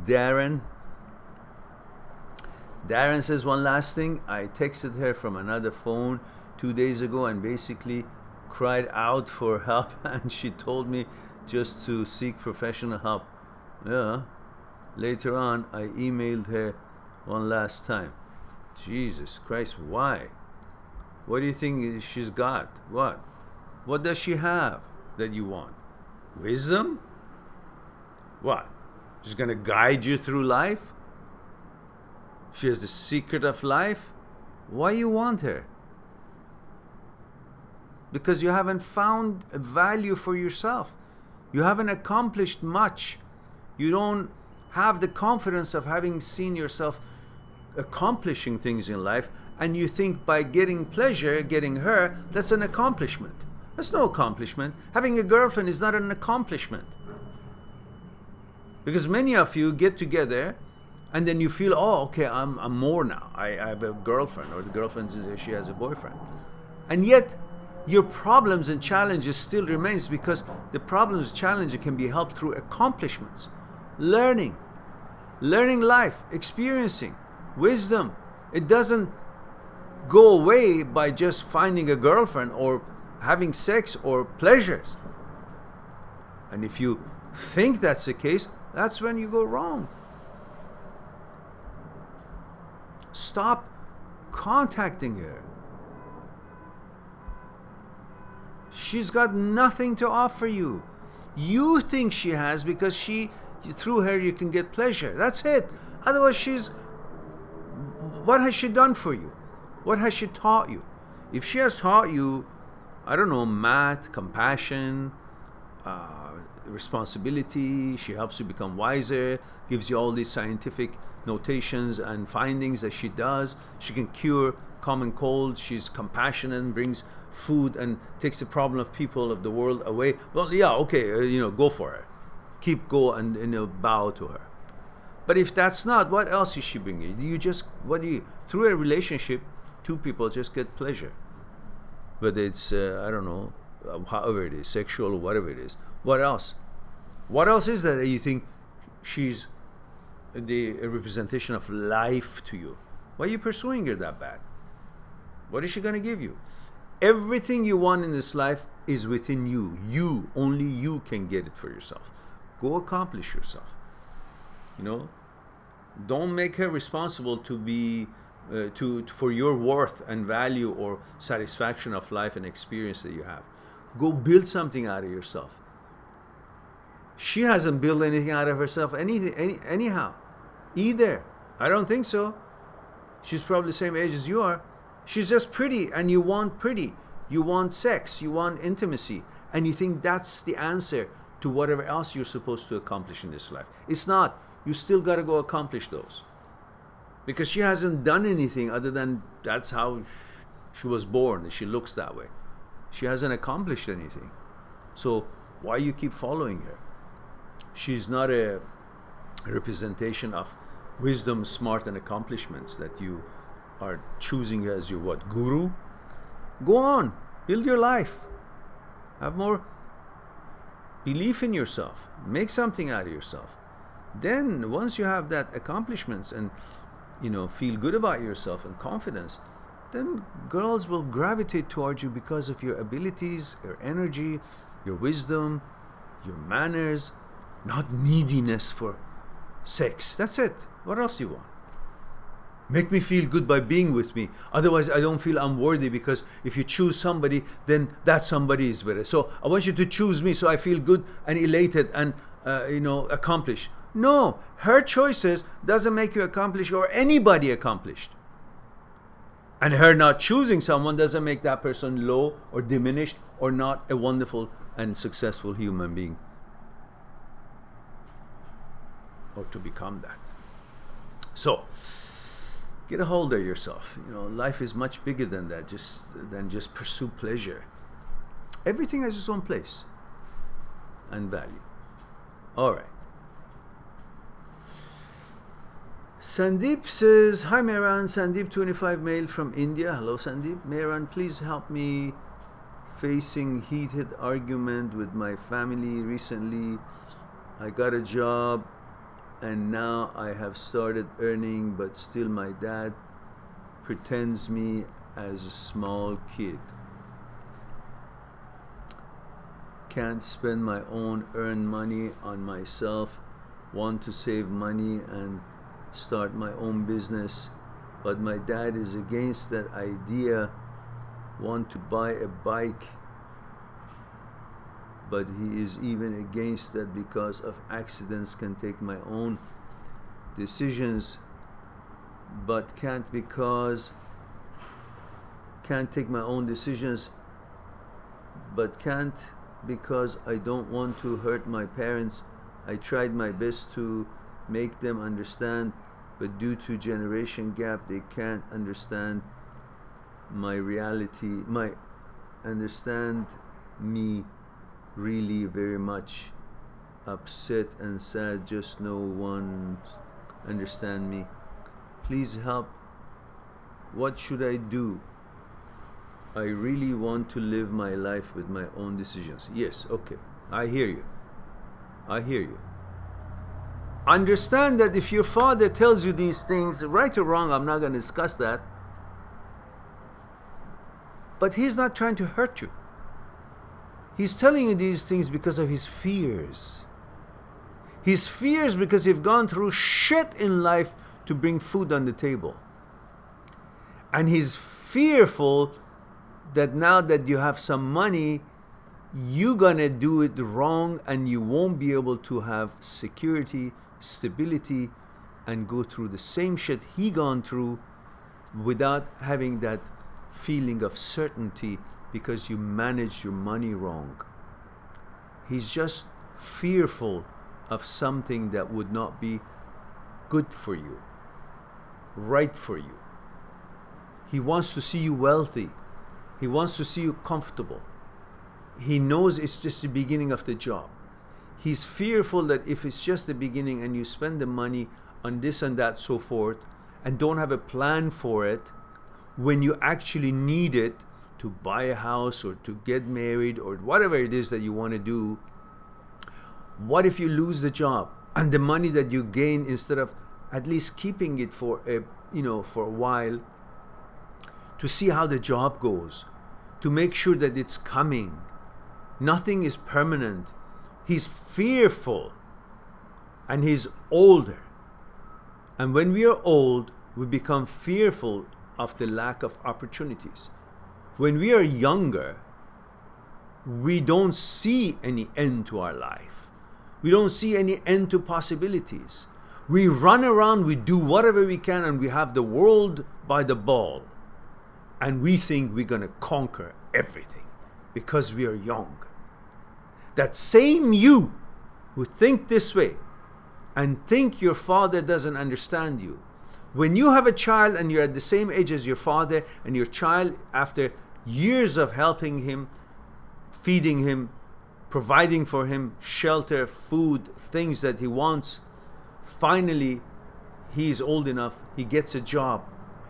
Darren. Darren says, one last thing. I texted her from another phone 2 days ago and basically cried out for help, and she told me just to seek professional help. Yeah. Later on, I emailed her one last time. Jesus Christ, why? What do you think she's got? What? What does she have that you want? Wisdom? What? She's going to guide you through life? She has the secret of life? Why you want her? Because you haven't found a value for yourself. You haven't accomplished much. You don't have the confidence of having seen yourself accomplishing things in life, and you think by getting pleasure, getting her, that's an accomplishment. That's no accomplishment. Having a girlfriend is not an accomplishment. Because many of you get together and then you feel, oh, okay, I'm more now. I have a girlfriend, or the girlfriend says she has a boyfriend. And yet, your problems and challenges still remains, because the problems and challenges can be helped through accomplishments, learning life, experiencing wisdom. It doesn't go away by just finding a girlfriend or having sex or pleasures. And if you think that's the case, that's when you go wrong. Stop contacting her. She's got nothing to offer you. You think she has because through her you can get pleasure. That's it. Otherwise, what has she done for you? What has she taught you? If she has taught you, I don't know, math, compassion, responsibility, she helps you become wiser, gives you all these scientific notations and findings that she does. She can cure common colds. She's compassionate and brings food and takes the problem of people of the world away. Well, yeah, okay, go for her. Keep go and bow to her. But if that's not, what else is she bringing? Through a relationship, two people just get pleasure. Whether it's, I don't know, however it is, sexual or whatever it is. What else? What else is that you think she's the representation of life to you? Why are you pursuing her that bad? What is she going to give you? Everything you want in this life is within you. Only you can get it for yourself. Go accomplish yourself. Don't make her responsible to be for your worth and value or satisfaction of life and experience that you have. Go build something out of yourself. She hasn't built anything out of herself anyhow either. I don't think so. She's probably the same age as you are. She's just pretty, and you want pretty. You want sex. You want intimacy. And you think that's the answer to whatever else you're supposed to accomplish in this life. It's not. You still got to go accomplish those. Because she hasn't done anything other than that's how she was born. She looks that way. She hasn't accomplished anything. So why you keep following her? She's not a representation of wisdom, smart, and accomplishments that you are choosing as your guru. Go on, build your life, have more belief in yourself, make something out of yourself. Then once you have that accomplishments and feel good about yourself and confidence, then girls will gravitate towards you because of your abilities, your energy, your wisdom, your manners, not neediness for sex. That's it. What else do you want? Make me feel good by being with me. Otherwise, I don't feel unworthy, because if you choose somebody, then that somebody is better. So I want you to choose me so I feel good and elated and, accomplished. No, her choices doesn't make you accomplished or anybody accomplished. And her not choosing someone doesn't make that person low or diminished or not a wonderful and successful human being. Or to become that. So, get a hold of yourself. Life is much bigger than that, than just pursue pleasure. Everything has its own place and value. All right. Sandeep says, hi Mehran, Sandeep 25 male from India. Hello Sandeep. Mehran, please help me facing heated argument with my family recently. I got a job and now I have started earning, but still my dad pretends me as a small kid. Can't spend my own earned money on myself, want to save money and start my own business, but my dad is against that idea, want to buy a bike, but he is even against that because of accidents, can take my own decisions, but can't take my own decisions, but can't because I don't want to hurt my parents. I tried my best to make them understand, but due to generation gap, they can't understand my reality, understand me really very much. Upset and sad, just no one understand me. Please help. What should I do? I really want to live my life with my own decisions. Yes, okay. I hear you. I hear you. Understand that if your father tells you these things, right or wrong, I'm not going to discuss that. But he's not trying to hurt you. He's telling you these things because of his fears. His fears because you've gone through shit in life to bring food on the table. And he's fearful that now that you have some money, you're gonna do it wrong and you won't be able to have security, stability, and go through the same shit he gone through without having that feeling of certainty because you managed your money wrong. He's just fearful of something that would not be good for you, right for you. He wants to see you wealthy. He wants to see you comfortable. He knows it's just the beginning of the job. He's fearful that if it's just the beginning and you spend the money on this and that, so forth, and don't have a plan for it, when you actually need it to buy a house or to get married or whatever it is that you want to do, what if you lose the job and the money that you gain, instead of at least keeping it for a while to see how the job goes, to make sure that it's coming. Nothing is permanent. He's fearful and he's older. And when we are old, we become fearful of the lack of opportunities. When we are younger, we don't see any end to our life. We don't see any end to possibilities. We run around, we do whatever we can, and we have the world by the ball. And we think we're going to conquer everything because we are young. That same you who think this way and think your father doesn't understand you, when you have a child and you're at the same age as your father, and your child, after years of helping him, feeding him, providing for him shelter, food, things that he wants, finally he's old enough, he gets a job,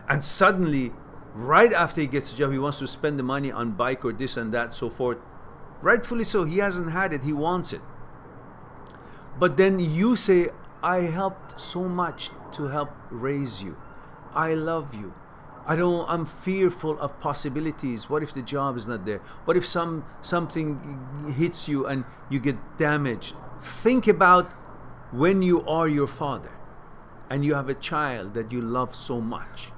and suddenly right after he gets a job he wants to spend the money on bike or this and that, so forth. Rightfully so, he hasn't had it, he wants it. But then you say, I helped so much to help raise you. I love you. I'm fearful of possibilities. What if the job is not there? What if something hits you and you get damaged? Think about when you are your father and you have a child that you love so much.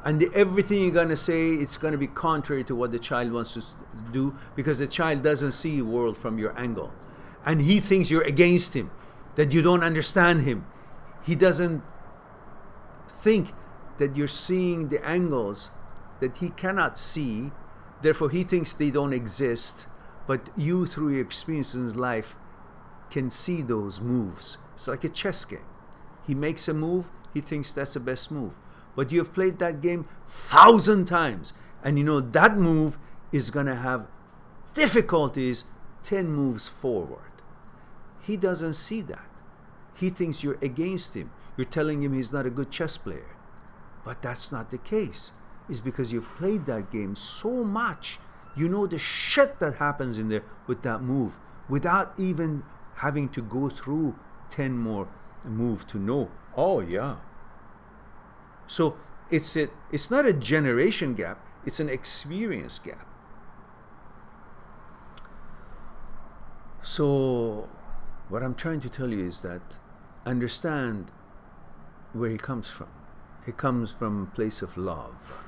And everything you're going to say, it's going to be contrary to what the child wants to do, because the child doesn't see the world from your angle. And he thinks you're against him, that you don't understand him. He doesn't think that you're seeing the angles that he cannot see. Therefore, he thinks they don't exist. But you, through your experience in life, can see those moves. It's like a chess game. He makes a move, he thinks that's the best move. But you have played that game 1,000 times, and you know that move is going to have difficulties 10 moves forward. He doesn't see that. He thinks you're against him. You're telling him he's not a good chess player. But that's not the case. It's because you've played that game so much. You know the shit that happens in there with that move without even having to go through 10 more moves to know. Oh, yeah. So it's not a generation gap, it's an experience gap. So what I'm trying to tell you is that understand where he comes from. He comes from a place of love.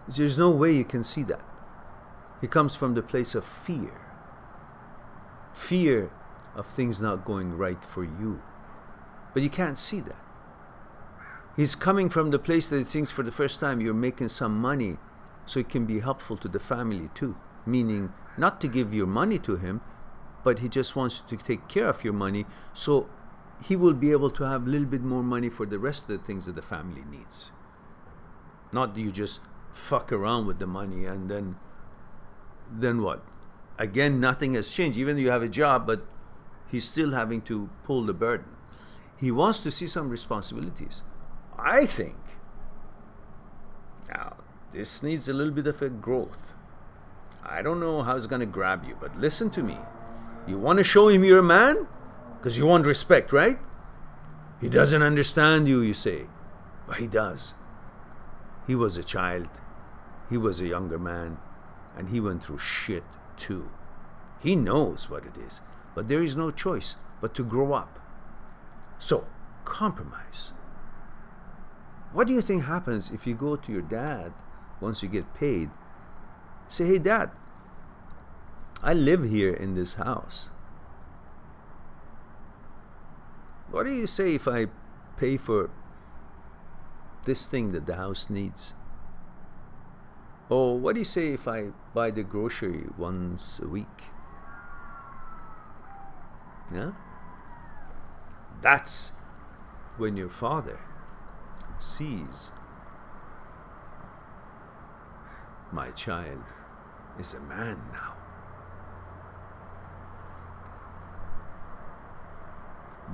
There's no way you can see that. He comes from the place of fear. Fear of things not going right for you. But you can't see that. He's coming from the place that he thinks for the first time you're making some money so it can be helpful to the family too. Meaning not to give your money to him, but he just wants you to take care of your money so he will be able to have a little bit more money for the rest of the things that the family needs. Not you just fuck around with the money and then what? Again, nothing has changed. Even though you have a job, but he's still having to pull the burden. He wants to see some responsibilities. I think, now, this needs a little bit of a growth. I don't know how it's going to grab you, but listen to me. You want to show him you're a man? Because you want respect, right? He doesn't understand you, you say. But he does. He was a child. He was a younger man. And he went through shit too. He knows what it is. But there is no choice but to grow up. So, compromise. What do you think happens if you go to your dad once you get paid? Say, hey dad, I live here in this house. What do you say if I pay for this thing that the house needs? Or what do you say if I buy the grocery once a week? Yeah? That's when your father sees my child is a man now.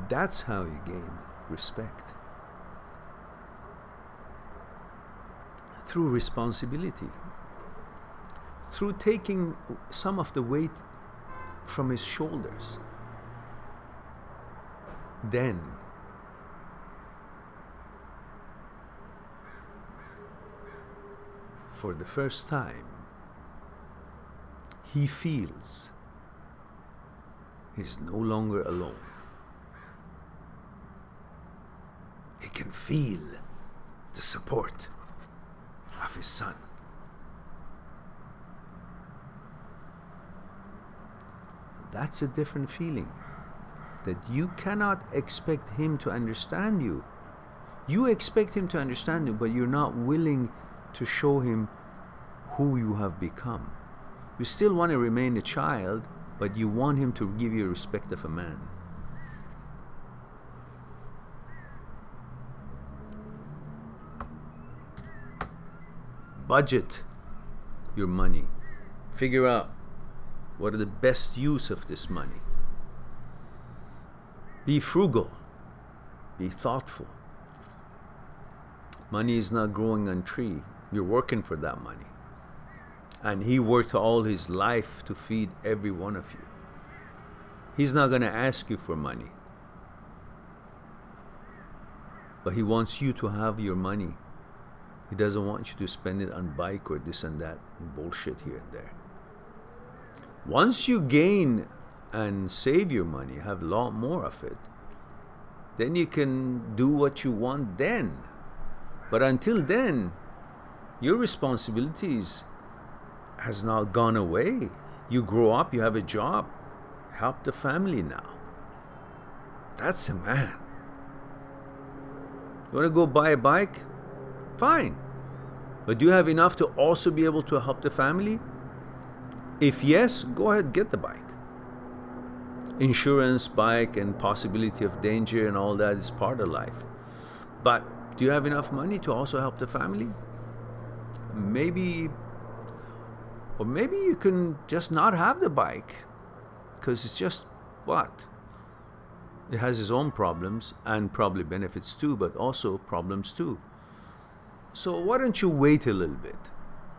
That's how you gain respect. Through responsibility. Through taking some of the weight from his shoulders. Then for the first time, he feels he's no longer alone. He can feel the support of his son. That's a different feeling, that you cannot expect him to understand you. You expect him to understand you, but you're not willing to show him who you have become. You still want to remain a child, but you want him to give you respect of a man. Budget your money. Figure out what are the best use of this money. Be frugal. Be thoughtful. Money is not growing on tree. You're working for that money. And he worked all his life to feed every one of you. He's not going to ask you for money. But he wants you to have your money. He doesn't want you to spend it on bike or this and that and bullshit here and there. Once you gain and save your money, have a lot more of it, then you can do what you want then. But until then, your responsibilities has not gone away. You grow up, you have a job, help the family now. That's a man. You want to go buy a bike? Fine. But do you have enough to also be able to help the family? If yes, go ahead, get the bike. Insurance, bike, and possibility of danger and all that is part of life. But do you have enough money to also help the family? Maybe you can just not have the bike, because it's just what? It has its own problems and probably benefits too, but also problems too. So why don't you wait a little bit?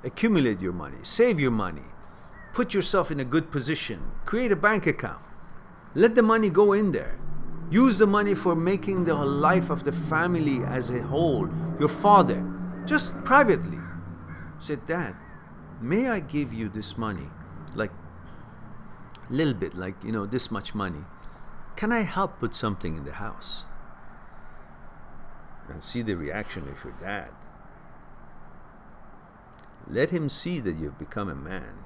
Accumulate your money, save your money, put yourself in a good position, create a bank account, let the money go in there. Use the money for making the life of the family as a whole, your father, just privately. Say, Dad, may I give you this money? Like, a little bit, like, this much money. Can I help put something in the house? And see the reaction of your dad. Let him see that you've become a man.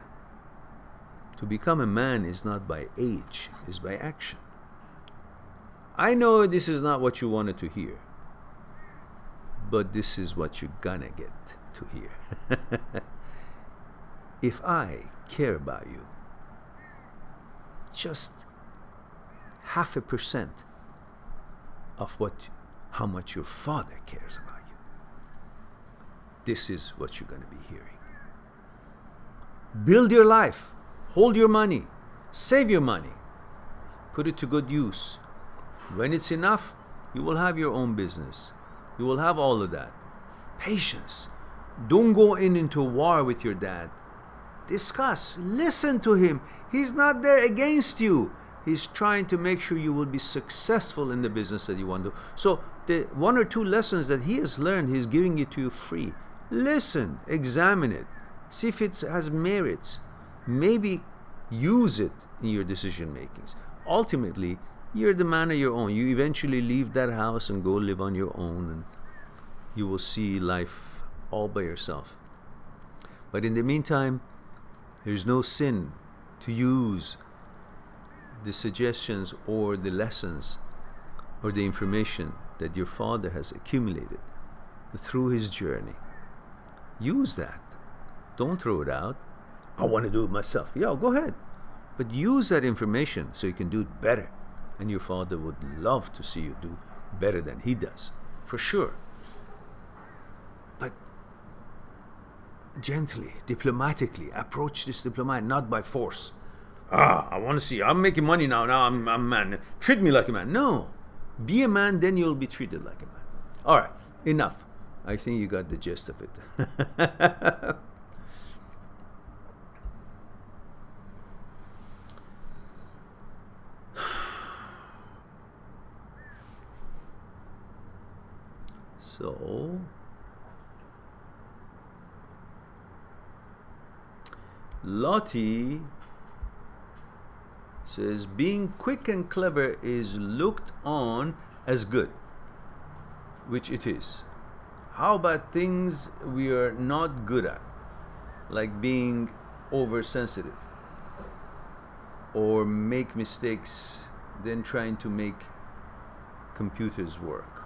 To become a man is not by age, it's by action. I know this is not what you wanted to hear, but this is what you're gonna get to hear. If I care about you, just 0.5% of how much your father cares about you, this is what you're going to be hearing. Build your life, hold your money, save your money, put it to good use. When it's enough, you will have your own business. You will have all of that. Patience. Don't go into war with your dad. Discuss. Listen to him. He's not there against you. He's trying to make sure you will be successful in the business that you want to do. So the 1 or 2 lessons that he has learned, he's giving it to you free. Listen, examine it, see if it has merits. Maybe use it in your decision makings. Ultimately, you're the man of your own. You eventually leave that house and go live on your own, and you will see life all by yourself. But in the meantime, there's no sin to use the suggestions or the lessons or the information that your father has accumulated through his journey. Use that. Don't throw it out. I want to do it myself. Yeah, go ahead. But use that information so you can do it better. And your father would love to see you do better than he does, for sure. But gently, diplomatically, approach this diplomat, not by force. I want to see, I'm making money now, I'm a man. Treat me like a man. No. Be a man, then you'll be treated like a man. All right, enough. I think you got the gist of it. So, Lottie says, being quick and clever is looked on as good, which it is. How about things we are not good at, like being oversensitive or make mistakes, then trying to make computers work?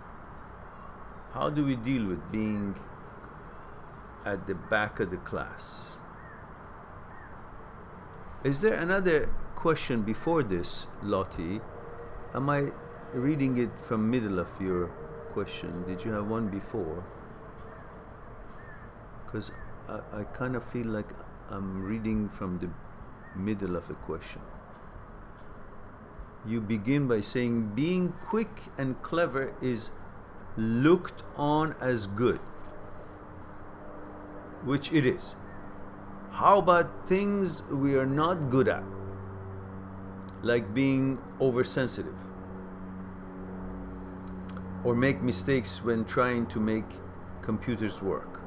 How do we deal with being at the back of the class? Is there another question before this, Lottie? Am I reading it from middle of your question? Did you have one before? Because I kind of feel like I'm reading from the middle of a question. You begin by saying being quick and clever is looked on as good, which it is. How about things we are not good at, like being oversensitive or make mistakes when trying to make computers work?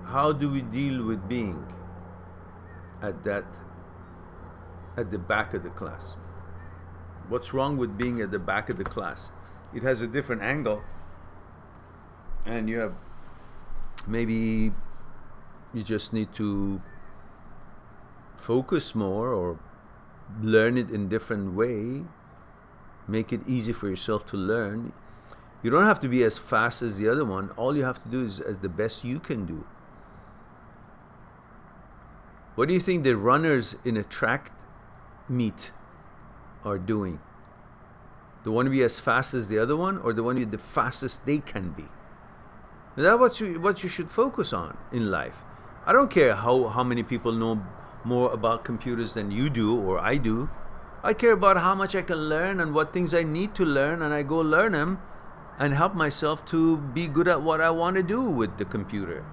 How do we deal with being at the back of the class? What's wrong with being at the back of the class? It has a different angle, and you have, maybe you just need to focus more or learn it in a different way, make it easy for yourself to learn. You don't have to be as fast as the other one. All you have to do is as the best you can do. What do you think the runners in a track meet are doing? They want to be as fast as the other one, or they want to be the fastest they can be? That's what you should focus on in life. I don't care how many people know more about computers than you do or I do. I care about how much I can learn and what things I need to learn, and I go learn them and help myself to be good at what I want to do with the computer.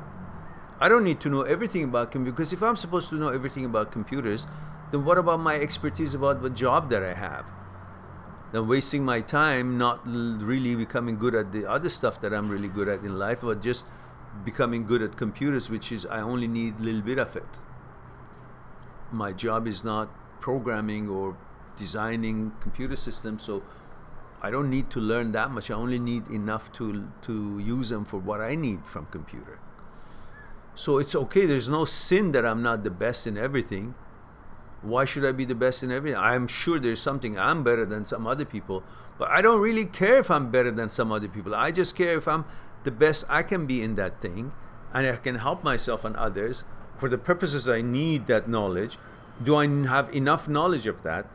I don't need to know everything about computers, because if I'm supposed to know everything about computers, then what about my expertise about the job that I have? Then wasting my time not really becoming good at the other stuff that I'm really good at in life, but just becoming good at computers, which is I only need a little bit of it. My job is not programming or designing computer systems, so I don't need to learn that much. I only need enough to use them for what I need from computer. So it's okay. There's no sin that I'm not the best in everything. Why should I be the best in everything? I'm sure there's something I'm better than some other people, but I don't really care if I'm better than some other people. I just care if I'm the best I can be in that thing, and I can help myself and others for the purposes I need that knowledge. Do I have enough knowledge of that?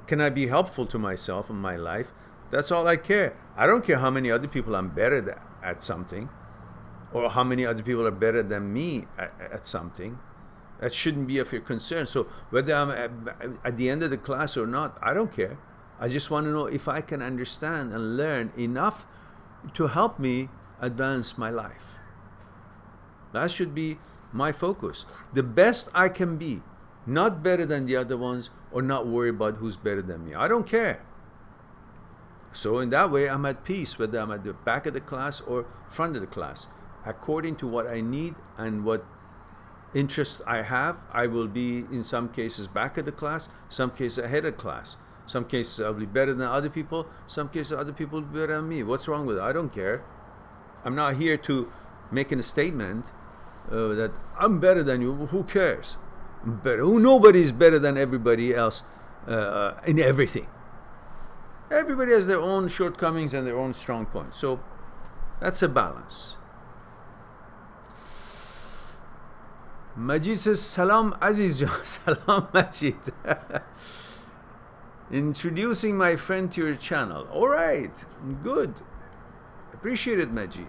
Can I be helpful to myself and my life? That's all I care. I don't care how many other people I'm better at something, or how many other people are better than me at something. That shouldn't be of your concern. So whether I'm at the end of the class or not, I don't care. I just want to know if I can understand and learn enough to help me advance my life. That should be my focus. The best I can be, not better than the other ones, or not worry about who's better than me. I don't care. So in that way, I'm at peace, whether I'm at the back of the class or front of the class. According to what I need and what interests I have, I will be, in some cases, back of the class, some cases ahead of class. Some cases I'll be better than other people, some cases other people will be better than me. What's wrong with it? I don't care. I'm not here to make a statement that I'm better than you. Who cares? I'm better. Nobody's better than everybody else in everything. Everybody has their own shortcomings and their own strong points. So that's a balance. Majid says, Salam Aziz Jan. Salam Majid. Introducing my friend to your channel. All right, good. Appreciate it, Majid.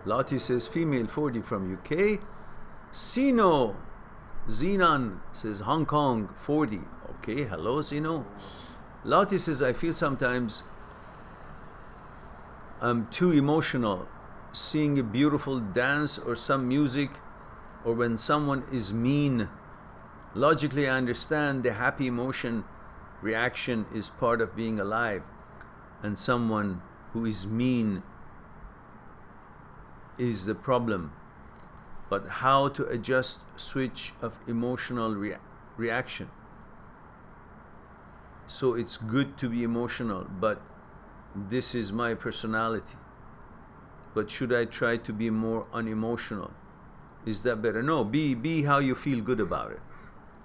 Lati says, female 40 from UK. Sino Zinan says, Hong Kong 40. Okay, hello, Sino. Lati says, I feel sometimes I'm too emotional seeing a beautiful dance or some music, or when someone is mean. Logically, I understand the happy emotion reaction is part of being alive, and someone who is mean is the problem. But how to adjust switch of emotional reaction? So it's good to be emotional, but this is my personality. But should I try to be more unemotional? Is that better? No, be how you feel good about it.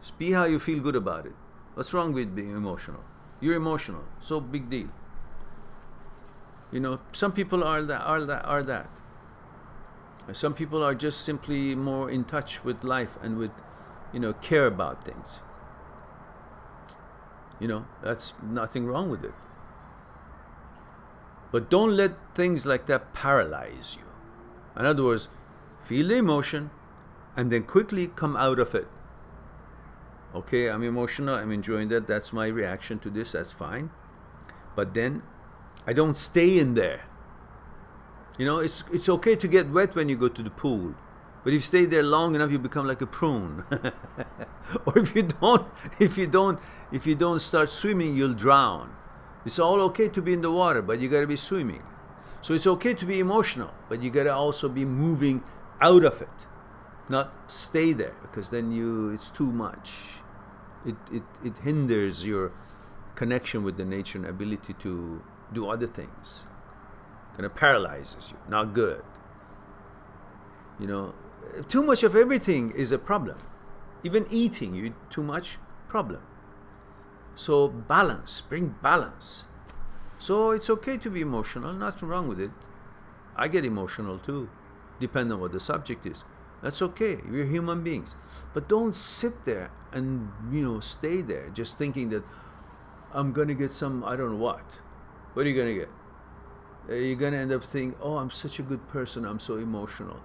Just be how you feel good about it. What's wrong with being emotional? You're emotional, so big deal. You know, some people are that. Some people are just simply more in touch with life and with, care about things. That's nothing wrong with it. But don't let things like that paralyze you. In other words, feel the emotion and then quickly come out of it. Okay, I'm emotional, I'm enjoying that, that's my reaction to this, that's fine. But then I don't stay in there. It's okay to get wet when you go to the pool, but if you stay there long enough, you become like a prune. Or if you don't start swimming, you'll drown. It's all okay to be in the water, but you got to be swimming. So it's okay to be emotional, but you got to also be moving out of it, not stay there, because then it's too much. It hinders your connection with the nature and ability to do other things. Kind of paralyzes you. Not good. Too much of everything is a problem. Even eating, you eat too much, problem. So balance, bring balance. So it's okay to be emotional, nothing wrong with it. I get emotional too, depending on what the subject is. That's okay, we're human beings. But don't sit there and, stay there just thinking that I'm going to get some, I don't know what. What are you going to get? You're going to end up thinking, oh, I'm such a good person, I'm so emotional.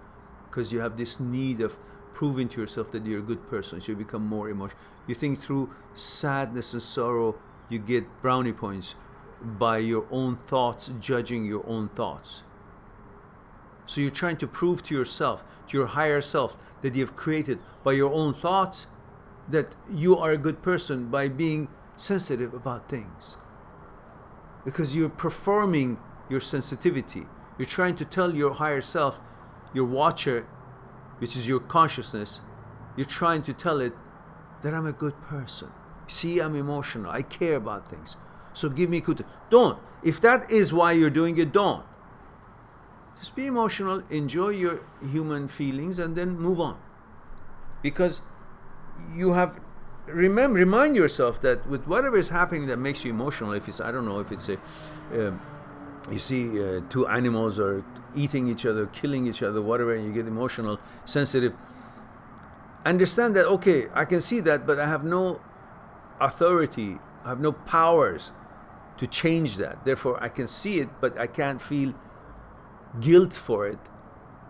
Because you have this need of proving to yourself that you're a good person, so you become more emotional. You think through sadness and sorrow, you get brownie points by your own thoughts, judging your own thoughts. So you're trying to prove to yourself, to your higher self, that you've created by your own thoughts, that you are a good person by being sensitive about things. Because you're performing your sensitivity. You're trying to tell your higher self, your watcher, which is your consciousness, you're trying to tell it that I'm a good person. See, I'm emotional. I care about things. So give me good. Don't. If that is why you're doing it, don't. Just be emotional, enjoy your human feelings, and then move on. Because you have, remind yourself that with whatever is happening that makes you emotional, if it's, I don't know, if it's you see two animals are eating each other, killing each other, whatever, and you get emotional, sensitive, understand that, okay, I can see that, but I have no authority, I have no powers to change that. Therefore, I can see it, but I can't feel guilt for it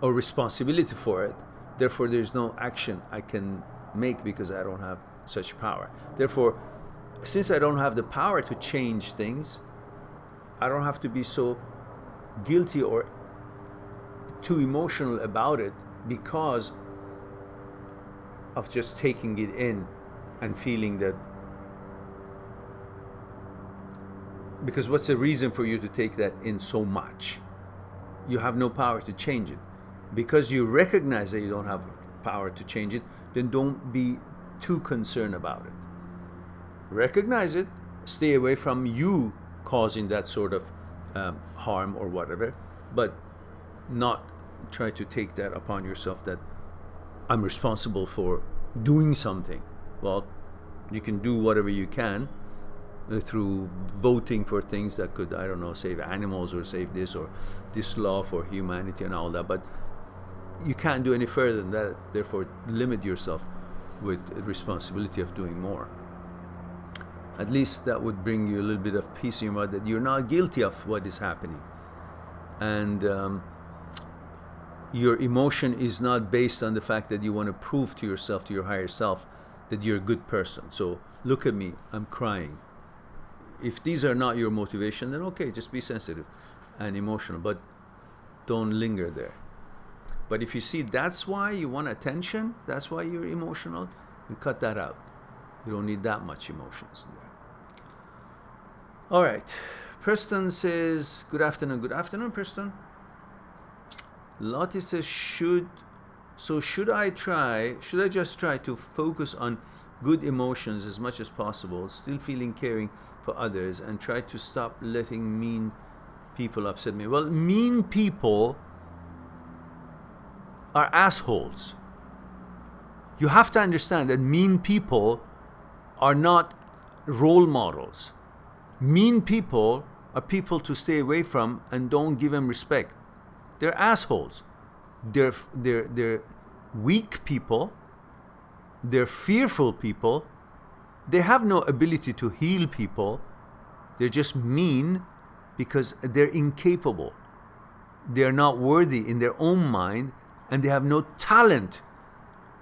or responsibility for it. Therefore, there's no action I can make because I don't have such power. Therefore, since I don't have the power to change things, I don't have to be so guilty or too emotional about it because of just taking it in and feeling that. Because what's the reason for you to take that in so much? You have no power to change it. Because you recognize that you don't have power to change it, then don't be too concerned about it. Recognize it, stay away from you causing that sort of harm or whatever, but not try to take that upon yourself that I'm responsible for doing something. Well, you can do whatever you can through voting for things that could, I don't know, save animals or save this or this law for humanity and all that, but you can't do any further than that. Therefore, limit yourself with the responsibility of doing more. At least that would bring you a little bit of peace in your mind that you're not guilty of what is happening. And your emotion is not based on the fact that you want to prove to yourself, to your higher self, that you're a good person. So look at me, I'm crying. If these are not your motivation, then okay, just be sensitive and emotional, but don't linger there. But if you see that's why you want attention, that's why you're emotional, then cut that out. You don't need that much emotions there. All right. Preston says, good afternoon. Good afternoon, Preston. Lottie says, should I just try to focus on good emotions as much as possible, still feeling caring for others, and try to stop letting mean people upset me? Well, mean people are assholes. You have to understand that mean people are not role models. Mean people are people to stay away from and don't give them respect. They're assholes. They're weak people. They're fearful people. They have no ability to heal people. They're just mean because they're incapable. They're not worthy in their own mind, and they have no talent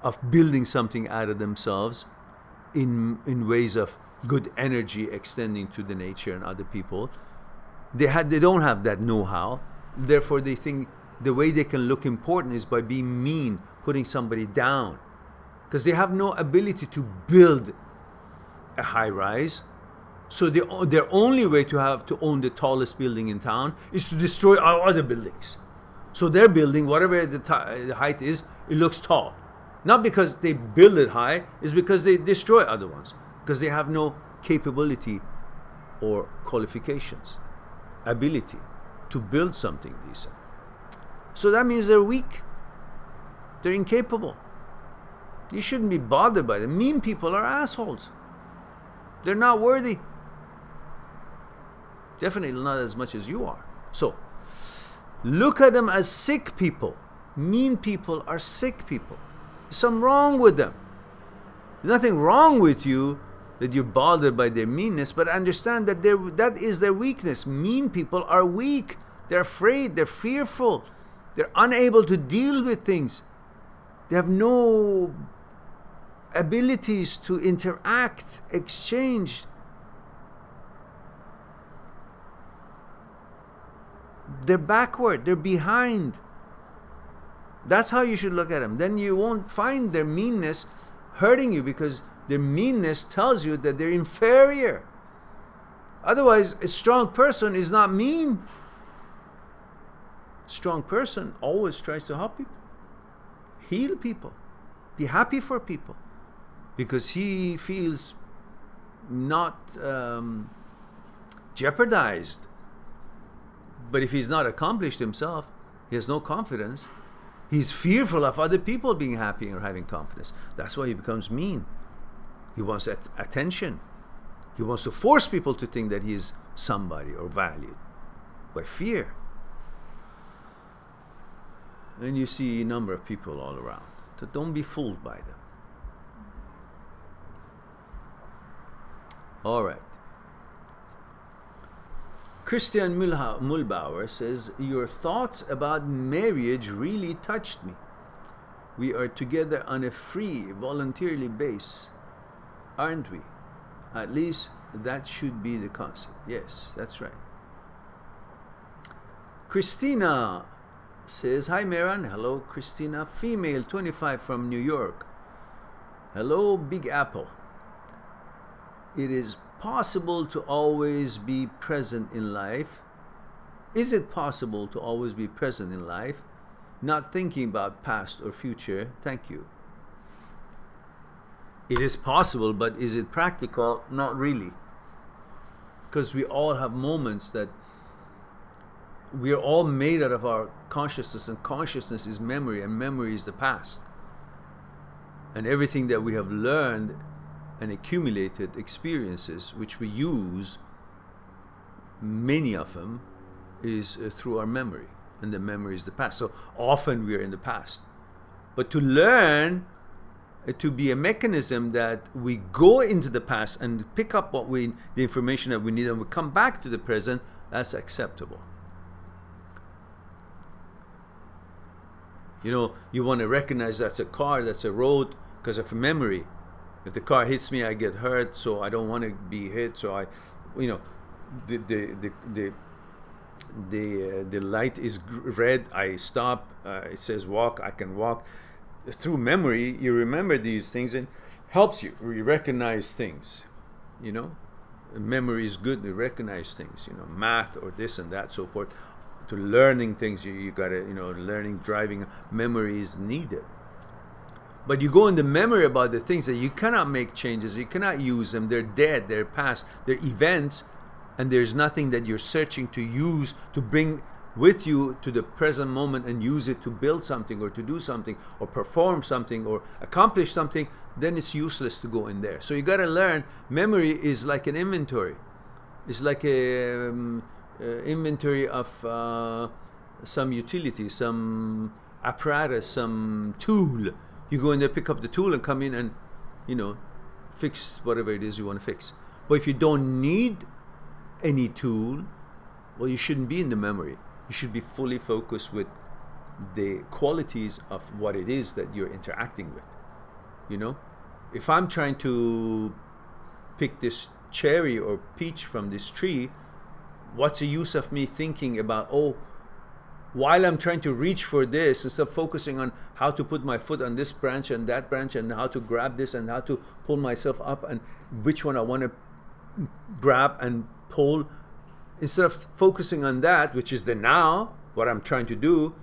of building something out of themselves in ways of good energy extending to the nature and other people. They don't have that know-how. Therefore, they think the way they can look important is by being mean, putting somebody down, because they have no ability to build a high-rise. So their only way to own the tallest building in town is to destroy our other buildings. So their building, whatever the height is, it looks tall. Not because they build it high, it's because they destroy other ones. Because they have no capability or qualifications, ability to build something decent. So that means they're weak. They're incapable. You shouldn't be bothered by them. Mean people are assholes. They're not worthy. Definitely not as much as you are. So, look at them as sick people. Mean people are sick people. There's something wrong with them. There's nothing wrong with you that you're bothered by their meanness, but understand that that is their weakness. Mean people are weak. They're afraid. They're fearful. They're unable to deal with things. They have no abilities to interact, exchange. They're backward. They're behind. That's how you should look at them. Then you won't find their meanness hurting you, because their meanness tells you that they're inferior. Otherwise, a strong person is not mean. A strong person always tries to help people, heal people, be happy for people, because he feels not jeopardized. But if he's not accomplished himself, he has no confidence. He's fearful of other people being happy or having confidence. That's why he becomes mean. He wants attention. He wants to force people to think that he is somebody or valued by fear. And you see a number of people all around. So don't be fooled by them. All right. Christian Mulbauer says, your thoughts about marriage really touched me. We are together on a free, voluntarily base, aren't we? At least that should be the concept. Yes, that's right. Christina says, hi Mehran. Hello Christina, female 25 from New York. Hello Big Apple. It is possible to always be present in life. Is it possible to always be present in life, not thinking about past or future? Thank you. It is possible, but is it practical? Not really. Because we all have moments that we are all made out of our consciousness, and consciousness is memory, and memory is the past. And everything that we have learned and accumulated experiences, which we use, many of them, is through our memory, and the memory is the past. So often we are in the past. But to learn to be a mechanism that we go into the past and pick up the information that we need, and we come back to the present, that's acceptable. You know, you want to recognize that's a car, that's a road, because of memory. If the car hits me, I get hurt, so I don't want to be hit. So I, you know, the light is red, I stop. It says walk, I can walk. Through memory, you remember these things, and helps you. You recognize things. You know, memory is good to recognize things. You know, math or this and that, so forth. To learning things, you gotta, you know, learning, driving, memory is needed. But you go into memory about the things that you cannot make changes, you cannot use them, they're dead, they're past, they're events, and there's nothing that you're searching to use to bring with you to the present moment and use it to build something or to do something or perform something or accomplish something, then it's useless to go in there. So you gotta learn, memory is like an inventory. It's like a inventory of some utility, some apparatus, some tool. You go in there, pick up the tool, and come in and, you know, fix whatever it is you want to fix. But if you don't need any tool, well, you shouldn't be in the memory. You should be fully focused with the qualities of what it is that you're interacting with. You know, if I'm trying to pick this cherry or peach from this tree, what's the use of me thinking about, oh, while I'm trying to reach for this, instead of focusing on how to put my foot on this branch and that branch and how to grab this and how to pull myself up and which one I want to grab and pull, instead of focusing on that, which is the now, what I'm trying to do,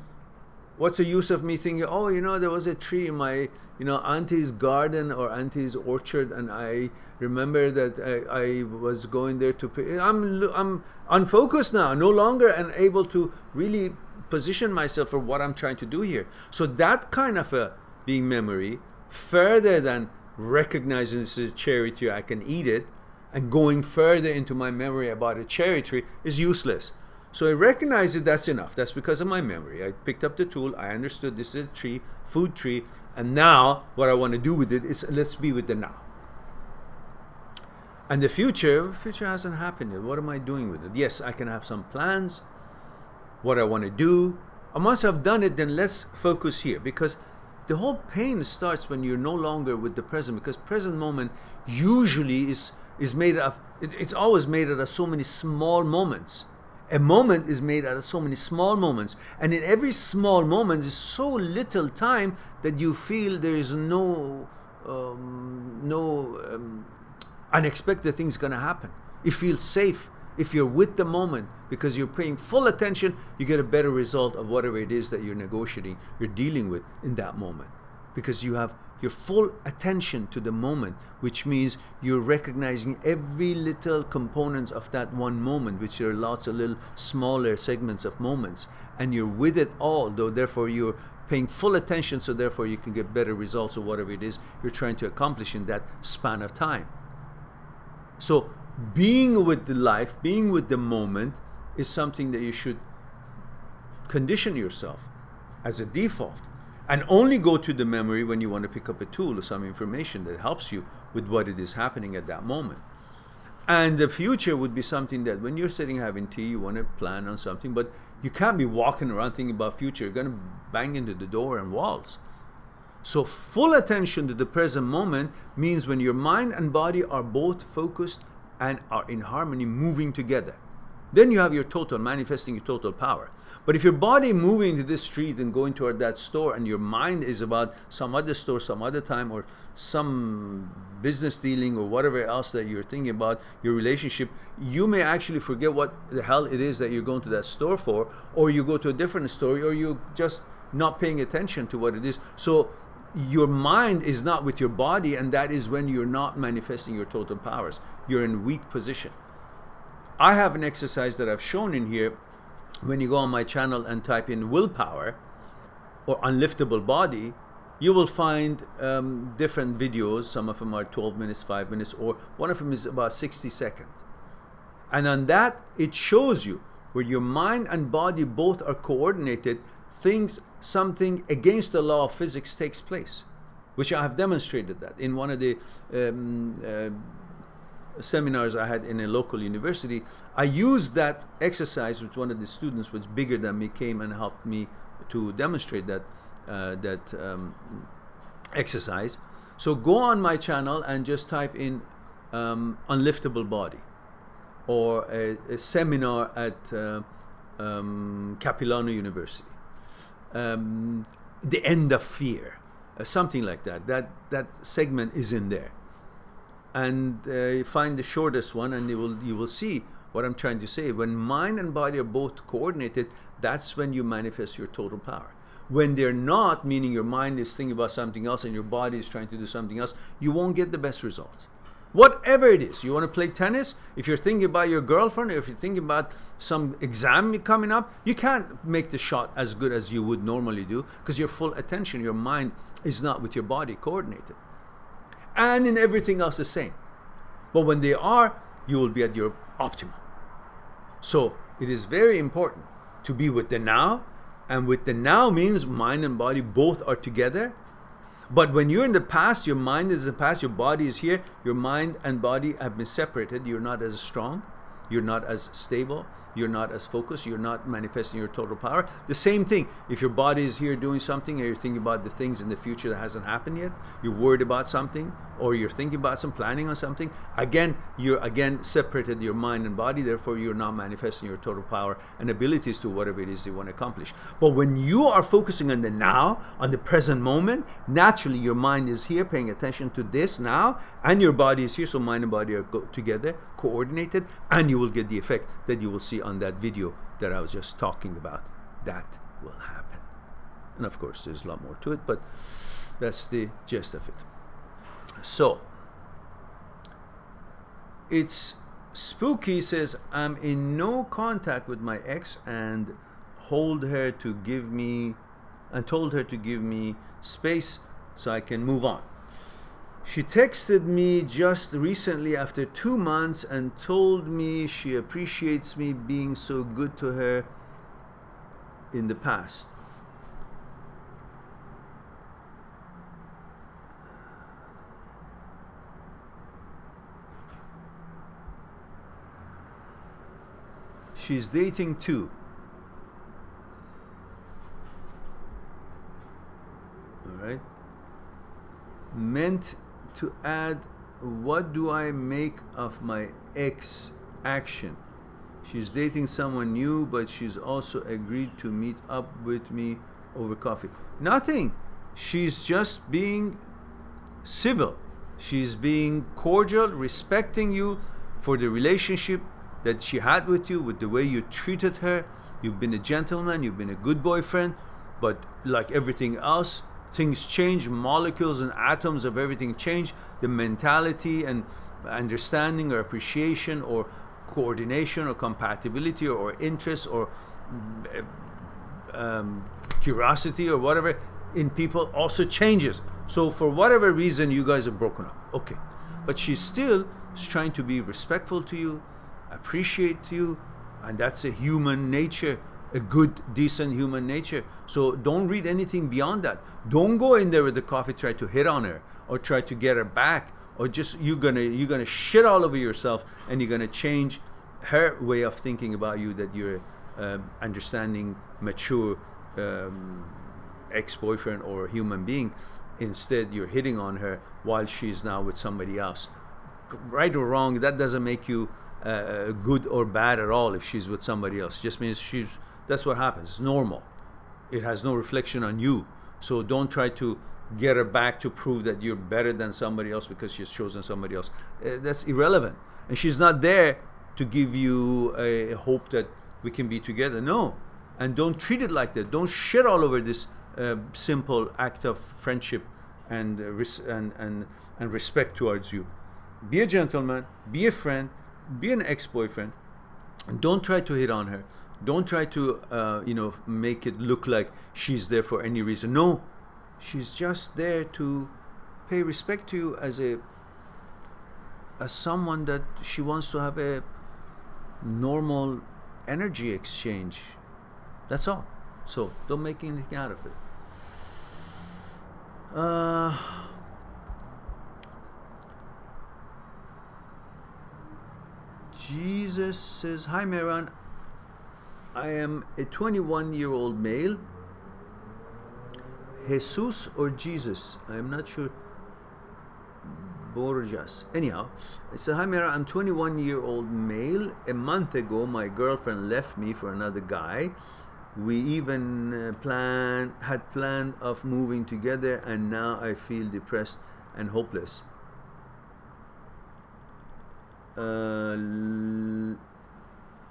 what's the use of me thinking, oh, you know, there was a tree in my, you know, auntie's garden or auntie's orchard, and I remember that I was going there to pick. I'm unfocused now, no longer and able to really position myself for what I'm trying to do here. So that kind of a being memory, further than recognizing this is a cherry tree, I can eat it, and going further into my memory about a cherry tree is useless. So I recognize it, that's enough. That's because of my memory. I picked up the tool, I understood this is a tree, food tree, and now what I want to do with it is, let's be with the now. And the future hasn't happened yet. What am I doing with it? Yes, I can have some plans, what I want to do. And once I've done it, then let's focus here, because the whole pain starts when you're no longer with the present, because present moment usually is made of, it's always made out of so many small moments. A moment is made out of so many small moments, and in every small moment is so little time that you feel there is no unexpected things going to happen. You feel safe if you're with the moment, because you're paying full attention. You get a better result of whatever it is that you're negotiating, you're dealing with in that moment, because you have your full attention to the moment, which means you're recognizing every little components of that one moment, which are lots of little smaller segments of moments, and you're with it all, though therefore you're paying full attention, so therefore you can get better results of whatever it is you're trying to accomplish in that span of time. So being with the life, being with the moment, is something that you should condition yourself as a default, and only go to the memory when you want to pick up a tool or some information that helps you with what it is happening at that moment. And the future would be something that when you're sitting having tea, you want to plan on something, but you can't be walking around thinking about future. You're going to bang into the door and walls. So full attention to the present moment means when your mind and body are both focused and are in harmony, moving together. Then you have your total, manifesting your total power. But if your body moving to this street and going toward that store, and your mind is about some other store, some other time, or some business dealing, or whatever else that you're thinking about, your relationship, you may actually forget what the hell it is that you're going to that store for, or you go to a different store, or you're just not paying attention to what it is. So your mind is not with your body, and that is when you're not manifesting your total powers. You're in weak position. I have an exercise that I've shown in here. When you go on my channel and type in willpower or unliftable body, you will find different videos. Some of them are 12 minutes, 5 minutes, or one of them is about 60 seconds. And on that, it shows you where your mind and body both are coordinated, something against the law of physics takes place, which I have demonstrated that in one of the seminars I had in a local university. I used that exercise with one of the students, which bigger than me, came and helped me to demonstrate that exercise. So go on my channel and just type in unliftable body, or a seminar at Capilano University, the end of fear, something like that. That segment is in there. And you find the shortest one, and you will see what I'm trying to say. When mind and body are both coordinated, that's when you manifest your total power. When they're not, meaning your mind is thinking about something else and your body is trying to do something else, you won't get the best results. Whatever it is, you want to play tennis, if you're thinking about your girlfriend, or if you're thinking about some exam coming up, you can't make the shot as good as you would normally do, because your full attention, your mind is not with your body coordinated. And in everything else the same. But when they are, you will be at your optimum. So it is very important to be with the now, and with the now means mind and body both are together. But when you're in the past, your mind is in the past, your body is here, your mind and body have been separated. You're not as strong, you're not as stable, you're not as focused, you're not manifesting your total power. The same thing, if your body is here doing something, or you're thinking about the things in the future that hasn't happened yet, you're worried about something, or you're thinking about some planning on something, you're separated your mind and body, therefore you're not manifesting your total power and abilities to whatever it is you want to accomplish. But when you are focusing on the now, on the present moment, naturally your mind is here paying attention to this now, and your body is here, so mind and body are together, coordinated, and you will get the effect that you will see on that video that I was just talking about. That will happen. And of course there's a lot more to it, but that's the gist of it. So it's spooky. Says, I'm in no contact with my ex and told her to give me space so I can move on. She texted me just recently after 2 months and told me she appreciates me being so good to her in the past. She's dating too. All right. Meant to add, what do I make of my ex action? She's dating someone new, but she's also agreed to meet up with me over coffee. Nothing. She's just being civil. She's being cordial, respecting you for the relationship that she had with you, with the way you treated her. You've been a gentleman, you've been a good boyfriend, but like everything else, things change, molecules and atoms of everything change. The mentality and understanding or appreciation or coordination or compatibility or interest or curiosity or whatever in people also changes. So for whatever reason, you guys are broken up. Okay. But she's still trying to be respectful to you, appreciate you, and that's a human nature. A good, decent human nature. So don't read anything beyond that. Don't go in there with the coffee, try to hit on her or try to get her back, or just you're gonna shit all over yourself, and you're gonna change her way of thinking about you, that you're understanding, mature ex-boyfriend or human being. Instead, you're hitting on her while she's now with somebody else. Right or wrong, that doesn't make you good or bad at all if she's with somebody else. Just means she's That's what happens. It's normal. It has no reflection on you. So don't try to get her back to prove that you're better than somebody else because she's chosen somebody else. That's irrelevant. And she's not there to give you a hope that we can be together. No. And don't treat it like that. Don't shit all over this simple act of friendship and respect towards you. Be a gentleman, be a friend, be an ex-boyfriend, and don't try to hit on her. Don't try to make it look like she's there for any reason. No, she's just there to pay respect to you as someone that she wants to have a normal energy exchange. That's all. So don't make anything out of it. Jesus says, "Hi Mehran, I am a 21-year-old male. Jesus or Jesus? I am not sure. Borjas. Anyhow, it says, hi Mehran, I'm 21-year-old male. A month ago, my girlfriend left me for another guy. We even had planned of moving together, and now I feel depressed and hopeless.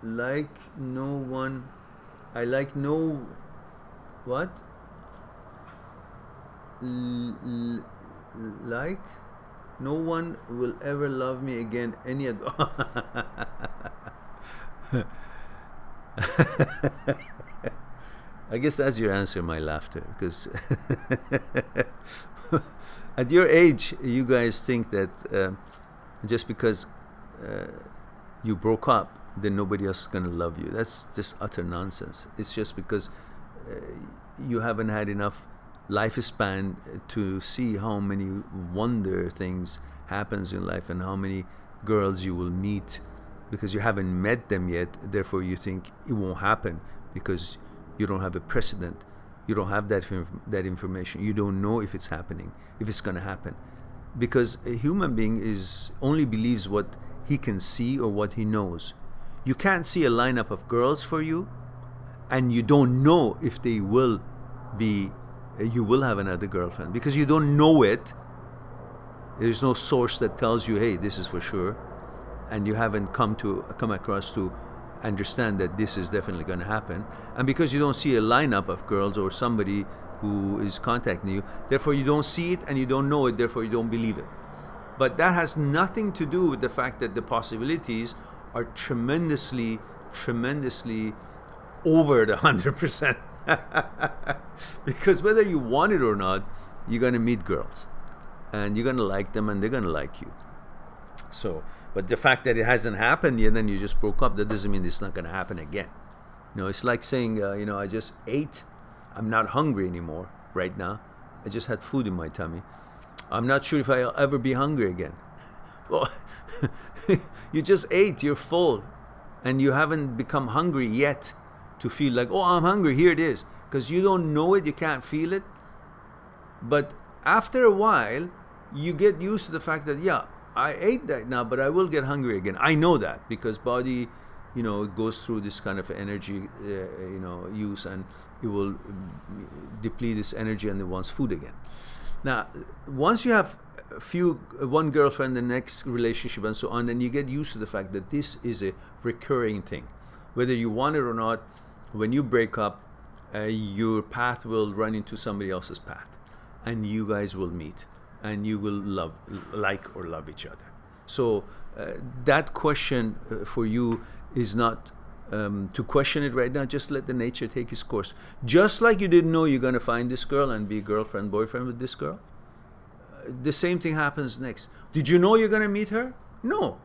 Like no one will ever love me again. I guess that's your answer, my laughter, because at your age, you guys think that just because you broke up, then nobody else is going to love you. That's just utter nonsense. It's just because you haven't had enough lifespan to see how many wonder things happens in life and how many girls you will meet, because you haven't met them yet. Therefore, you think it won't happen because you don't have a precedent. You don't have that information. You don't know if it's happening, if it's going to happen, because a human being only believes what he can see or what he knows. You can't see a lineup of girls for you, and you don't know if they will be. You will have another girlfriend because you don't know it. There's no source that tells you, hey, this is for sure, and you haven't come across to understand that this is definitely going to happen. And because you don't see a lineup of girls or somebody who is contacting you, therefore you don't see it and you don't know it, therefore you don't believe it. But that has nothing to do with the fact that the possibilities are tremendously over the 100%. Because whether you want it or not, you're going to meet girls and you're going to like them and they're going to like you. So, but the fact that it hasn't happened yet and you just broke up, that doesn't mean it's not going to happen again. It's like saying, I just ate. I'm not hungry anymore right now. I just had food in my tummy. I'm not sure if I'll ever be hungry again. Well, you just ate, you're full, and you haven't become hungry yet to feel like, oh, I'm hungry, here it is. Because you don't know it, you can't feel it. But after a while, you get used to the fact that, yeah, I ate that now, but I will get hungry again. I know that because body, it goes through this kind of energy, use, and it will deplete this energy and it wants food again. Now, once you have one girlfriend, the next relationship, and so on, then you get used to the fact that this is a recurring thing. Whether you want it or not, when you break up, your path will run into somebody else's path, and you guys will meet, and you will like or love each other. So that question for you is not to question it right now. Just let the nature take its course. Just like you didn't know you're going to find this girl and be girlfriend, boyfriend with this girl, the same thing happens next. Did you know you're going to meet her? No.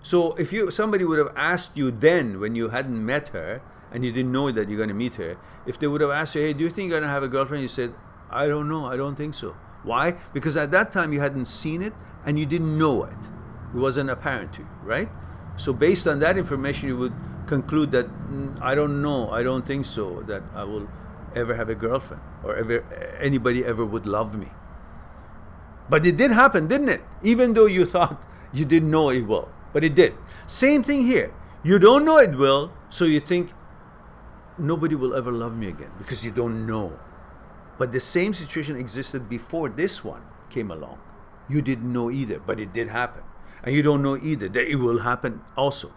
So if somebody would have asked you then, when you hadn't met her and you didn't know that you're going to meet her, if they would have asked you, hey, do you think you're going to have a girlfriend? You said, I don't know. I don't think so. Why? Because at that time you hadn't seen it and you didn't know it. It wasn't apparent to you, right? So based on that information, you would conclude that, I don't know, I don't think so, that I will ever have a girlfriend or anybody ever would love me. But it did happen, didn't it? Even though you thought you didn't know it will. But it did. Same thing here. You don't know it will, so you think nobody will ever love me again, because you don't know. But the same situation existed before this one came along. You didn't know either, but it did happen. And you don't know either that it will happen also.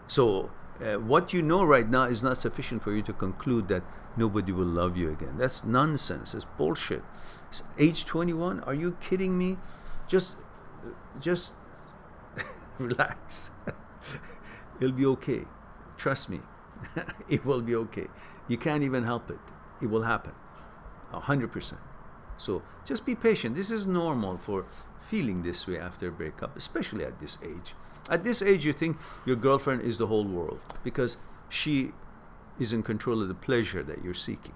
So what you know right now is not sufficient for you to conclude that nobody will love you again. That's nonsense. It's bullshit. It's age 21? Are you kidding me? Just relax. It'll be okay. Trust me. It will be okay. You can't even help it. It will happen. 100%. So just be patient. This is normal for feeling this way after a breakup, especially at this age. At this age, you think your girlfriend is the whole world because she is in control of the pleasure that you're seeking.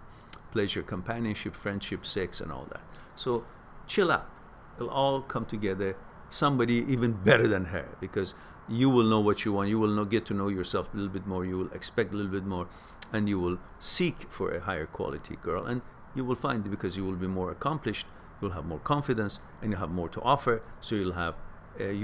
Pleasure, companionship, friendship, sex, and all that. So chill out. It'll all come together. Somebody even better than her, because you will know what you want. You will get to know yourself a little bit more. You will expect a little bit more, and you will seek for a higher quality girl. And you will find it, because you will be more accomplished. You'll have more confidence, and you have more to offer. So you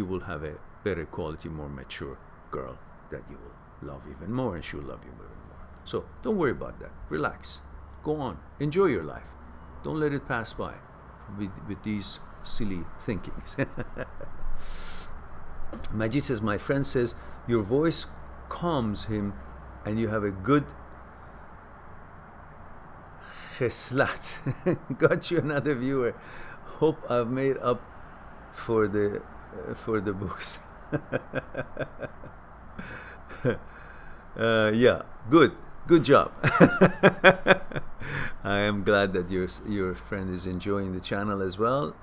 will have a better quality, more mature girl that you will love even more, and she will love you even more. So don't worry about that. Relax. Go on. Enjoy your life. Don't let it pass by with these silly thinkings. Majid says, my friend says, your voice calms him and you have a good kheslat. Got you another viewer. Hope I've made up for the books. Yeah, good job. I am glad that your friend is enjoying the channel as well,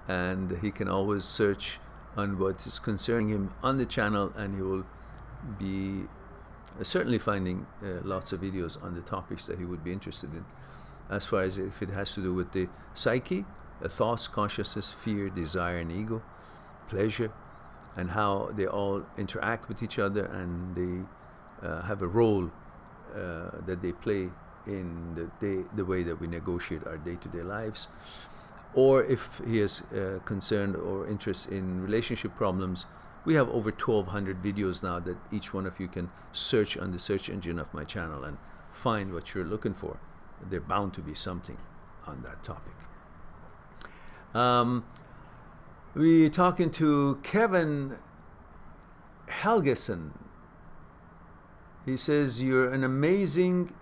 and he can always search on what is concerning him on the channel, and he will be certainly finding lots of videos on the topics that he would be interested in, as far as if it has to do with the psyche, the thoughts, consciousness, fear, desire, and ego, pleasure, and how they all interact with each other, and they have a role that they play in the way that we negotiate our day-to-day lives. Or if he is concerned or interest in relationship problems, we have over 1,200 videos now that each one of you can search on the search engine of my channel and find what you're looking for. There's bound to be something on that topic. We're talking to Kevin Helgeson. He says, you're an amazing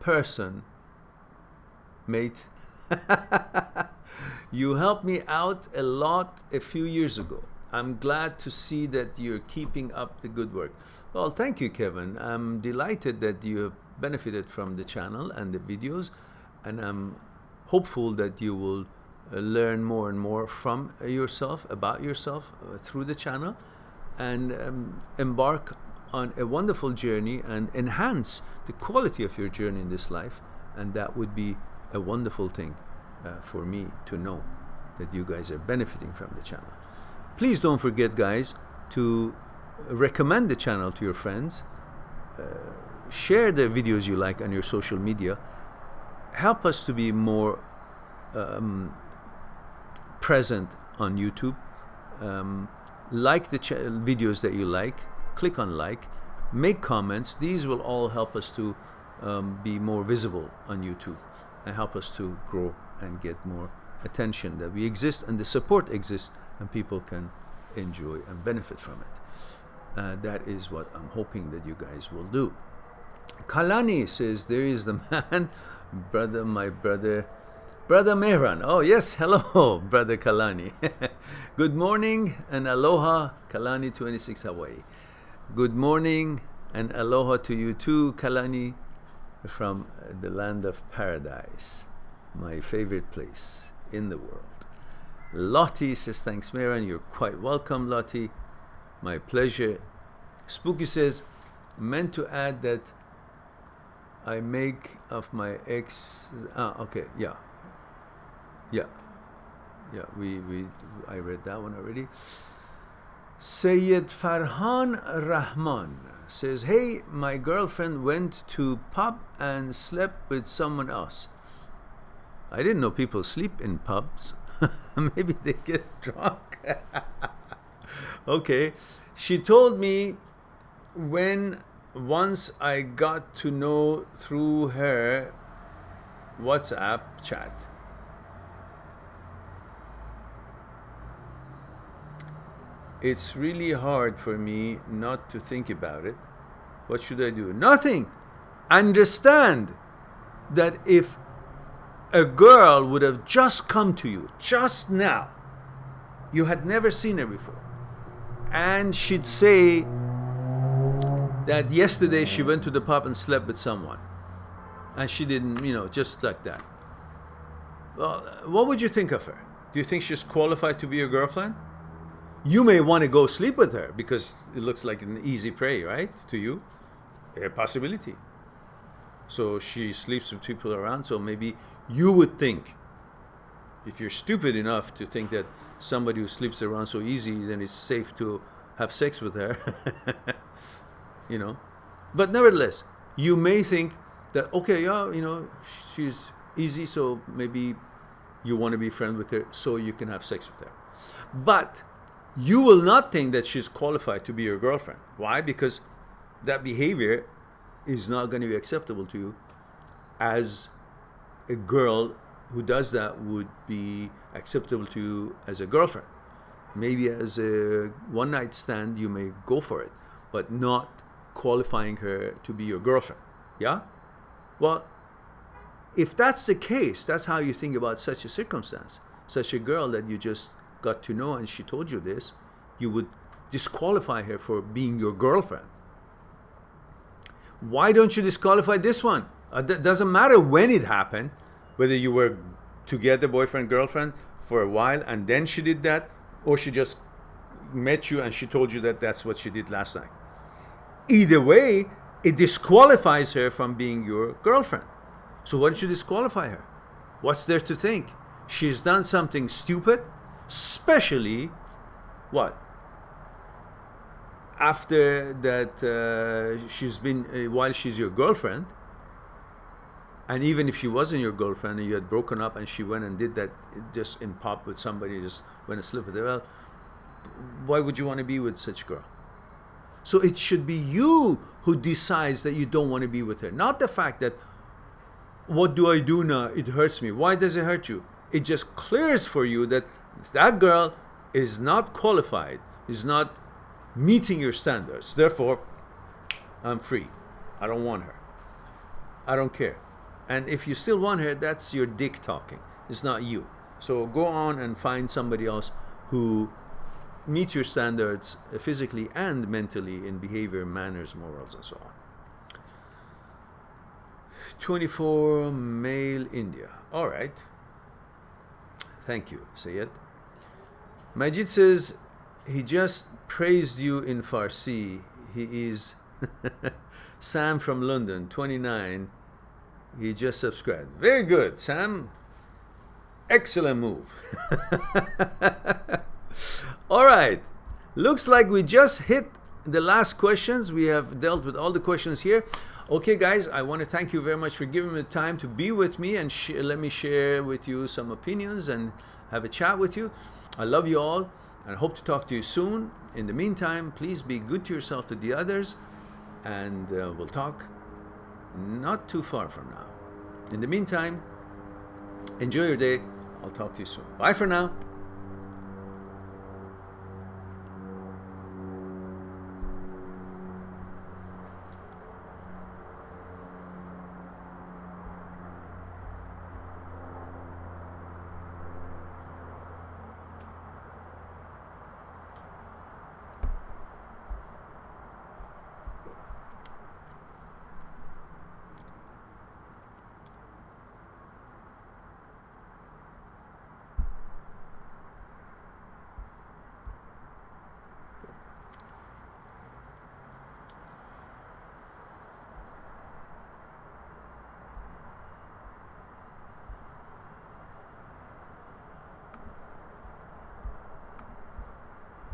person, mate. You helped me out a lot a few years ago. I'm glad to see that you're keeping up the good work. Well, thank you, Kevin. I'm delighted that you have benefited from the channel and the videos, and I'm hopeful that you will learn more and more from yourself, about yourself, through the channel, and embark on a wonderful journey and enhance the quality of your journey in this life. And that would be a wonderful thing for me to know that you guys are benefiting from the channel. Please don't forget, guys, to recommend the channel to your friends. Share the videos you like on your social media. Help us to be more present on YouTube. Like the videos that you like. Click on like. Make comments. These will all help us to be more visible on YouTube and help us to grow and get more attention, that we exist and the support exists and people can enjoy and benefit from it. That is what I'm hoping that you guys will do. Kalani says, there is the man, my brother Mehran. Oh yes, hello, brother Kalani. Good morning and aloha, Kalani 26 Hawaii. Good morning and aloha to you too, Kalani, from the land of paradise, my favorite place in the world. Lottie says, thanks, Mehran. You're quite welcome, Lottie. My pleasure. Spooky says, meant to add that I make of my ex. Okay, yeah. I read that one already. Sayyid Farhan Rahman says, hey, my girlfriend went to pub and slept with someone else. I didn't know people sleep in pubs. Maybe they get drunk. Okay. She told me when once I got to know through her WhatsApp chat. It's really hard for me not to think about it. What should I do? Nothing. Understand that if a girl would have just come to you just now, you had never seen her before, and she'd say that yesterday she went to the pub and slept with someone, and she didn't, just like that. Well, what would you think of her? Do you think she's qualified to be your girlfriend? You may want to go sleep with her because it looks like an easy prey, right, to you? A possibility. So she sleeps with people around, so maybe you would think, if you're stupid enough to think that somebody who sleeps around so easy, then it's safe to have sex with her, But nevertheless, you may think that, okay, yeah, she's easy, so maybe you want to be friends with her so you can have sex with her. But you will not think that she's qualified to be your girlfriend. Why? Because that behavior is not going to be acceptable to you. As a girl who does that would be acceptable to you as a girlfriend. Maybe as a one-night stand, you may go for it, but not qualifying her to be your girlfriend. Yeah? Well, if that's the case, that's how you think about such a circumstance, such a girl that you just got to know and she told you this, you would disqualify her for being your girlfriend. Why don't you disqualify this one? Doesn't matter when it happened, whether you were together, boyfriend, girlfriend, for a while, and then she did that, or she just met you and she told you that that's what she did last night. Either way, it disqualifies her from being your girlfriend. So why don't you disqualify her? What's there to think? She's done something stupid, especially what? After that, she's been, while she's your girlfriend, and even if she wasn't your girlfriend and you had broken up and she went and did that just in pub with somebody, just went and slept with her, well, why would you want to be with such a girl? So it should be you who decides that you don't want to be with her, not the fact that, what do I do now? It hurts me. Why does it hurt you? It just clears for you that that girl is not qualified, is not meeting your standards. Therefore, I'm free. I don't want her. I don't care. And if you still want her, that's your dick talking. It's not you. So go on and find somebody else who meets your standards physically and mentally in behavior, manners, morals, and so on. 24, male, India. All right. Thank you, Sayed. Majid says, he just praised you in Farsi. He is Sam from London, 29. He just subscribed. Very good, Sam. Excellent move. All right. Looks like we just hit the last questions. We have dealt with all the questions here. Okay, guys, I want to thank you very much for giving me the time to be with me and let me share with you some opinions and have a chat with you. I love you all and hope to talk to you soon. In the meantime, please be good to yourself, to the others, and we'll talk not too far from now. In the meantime, enjoy your day. I'll talk to you soon. Bye for now.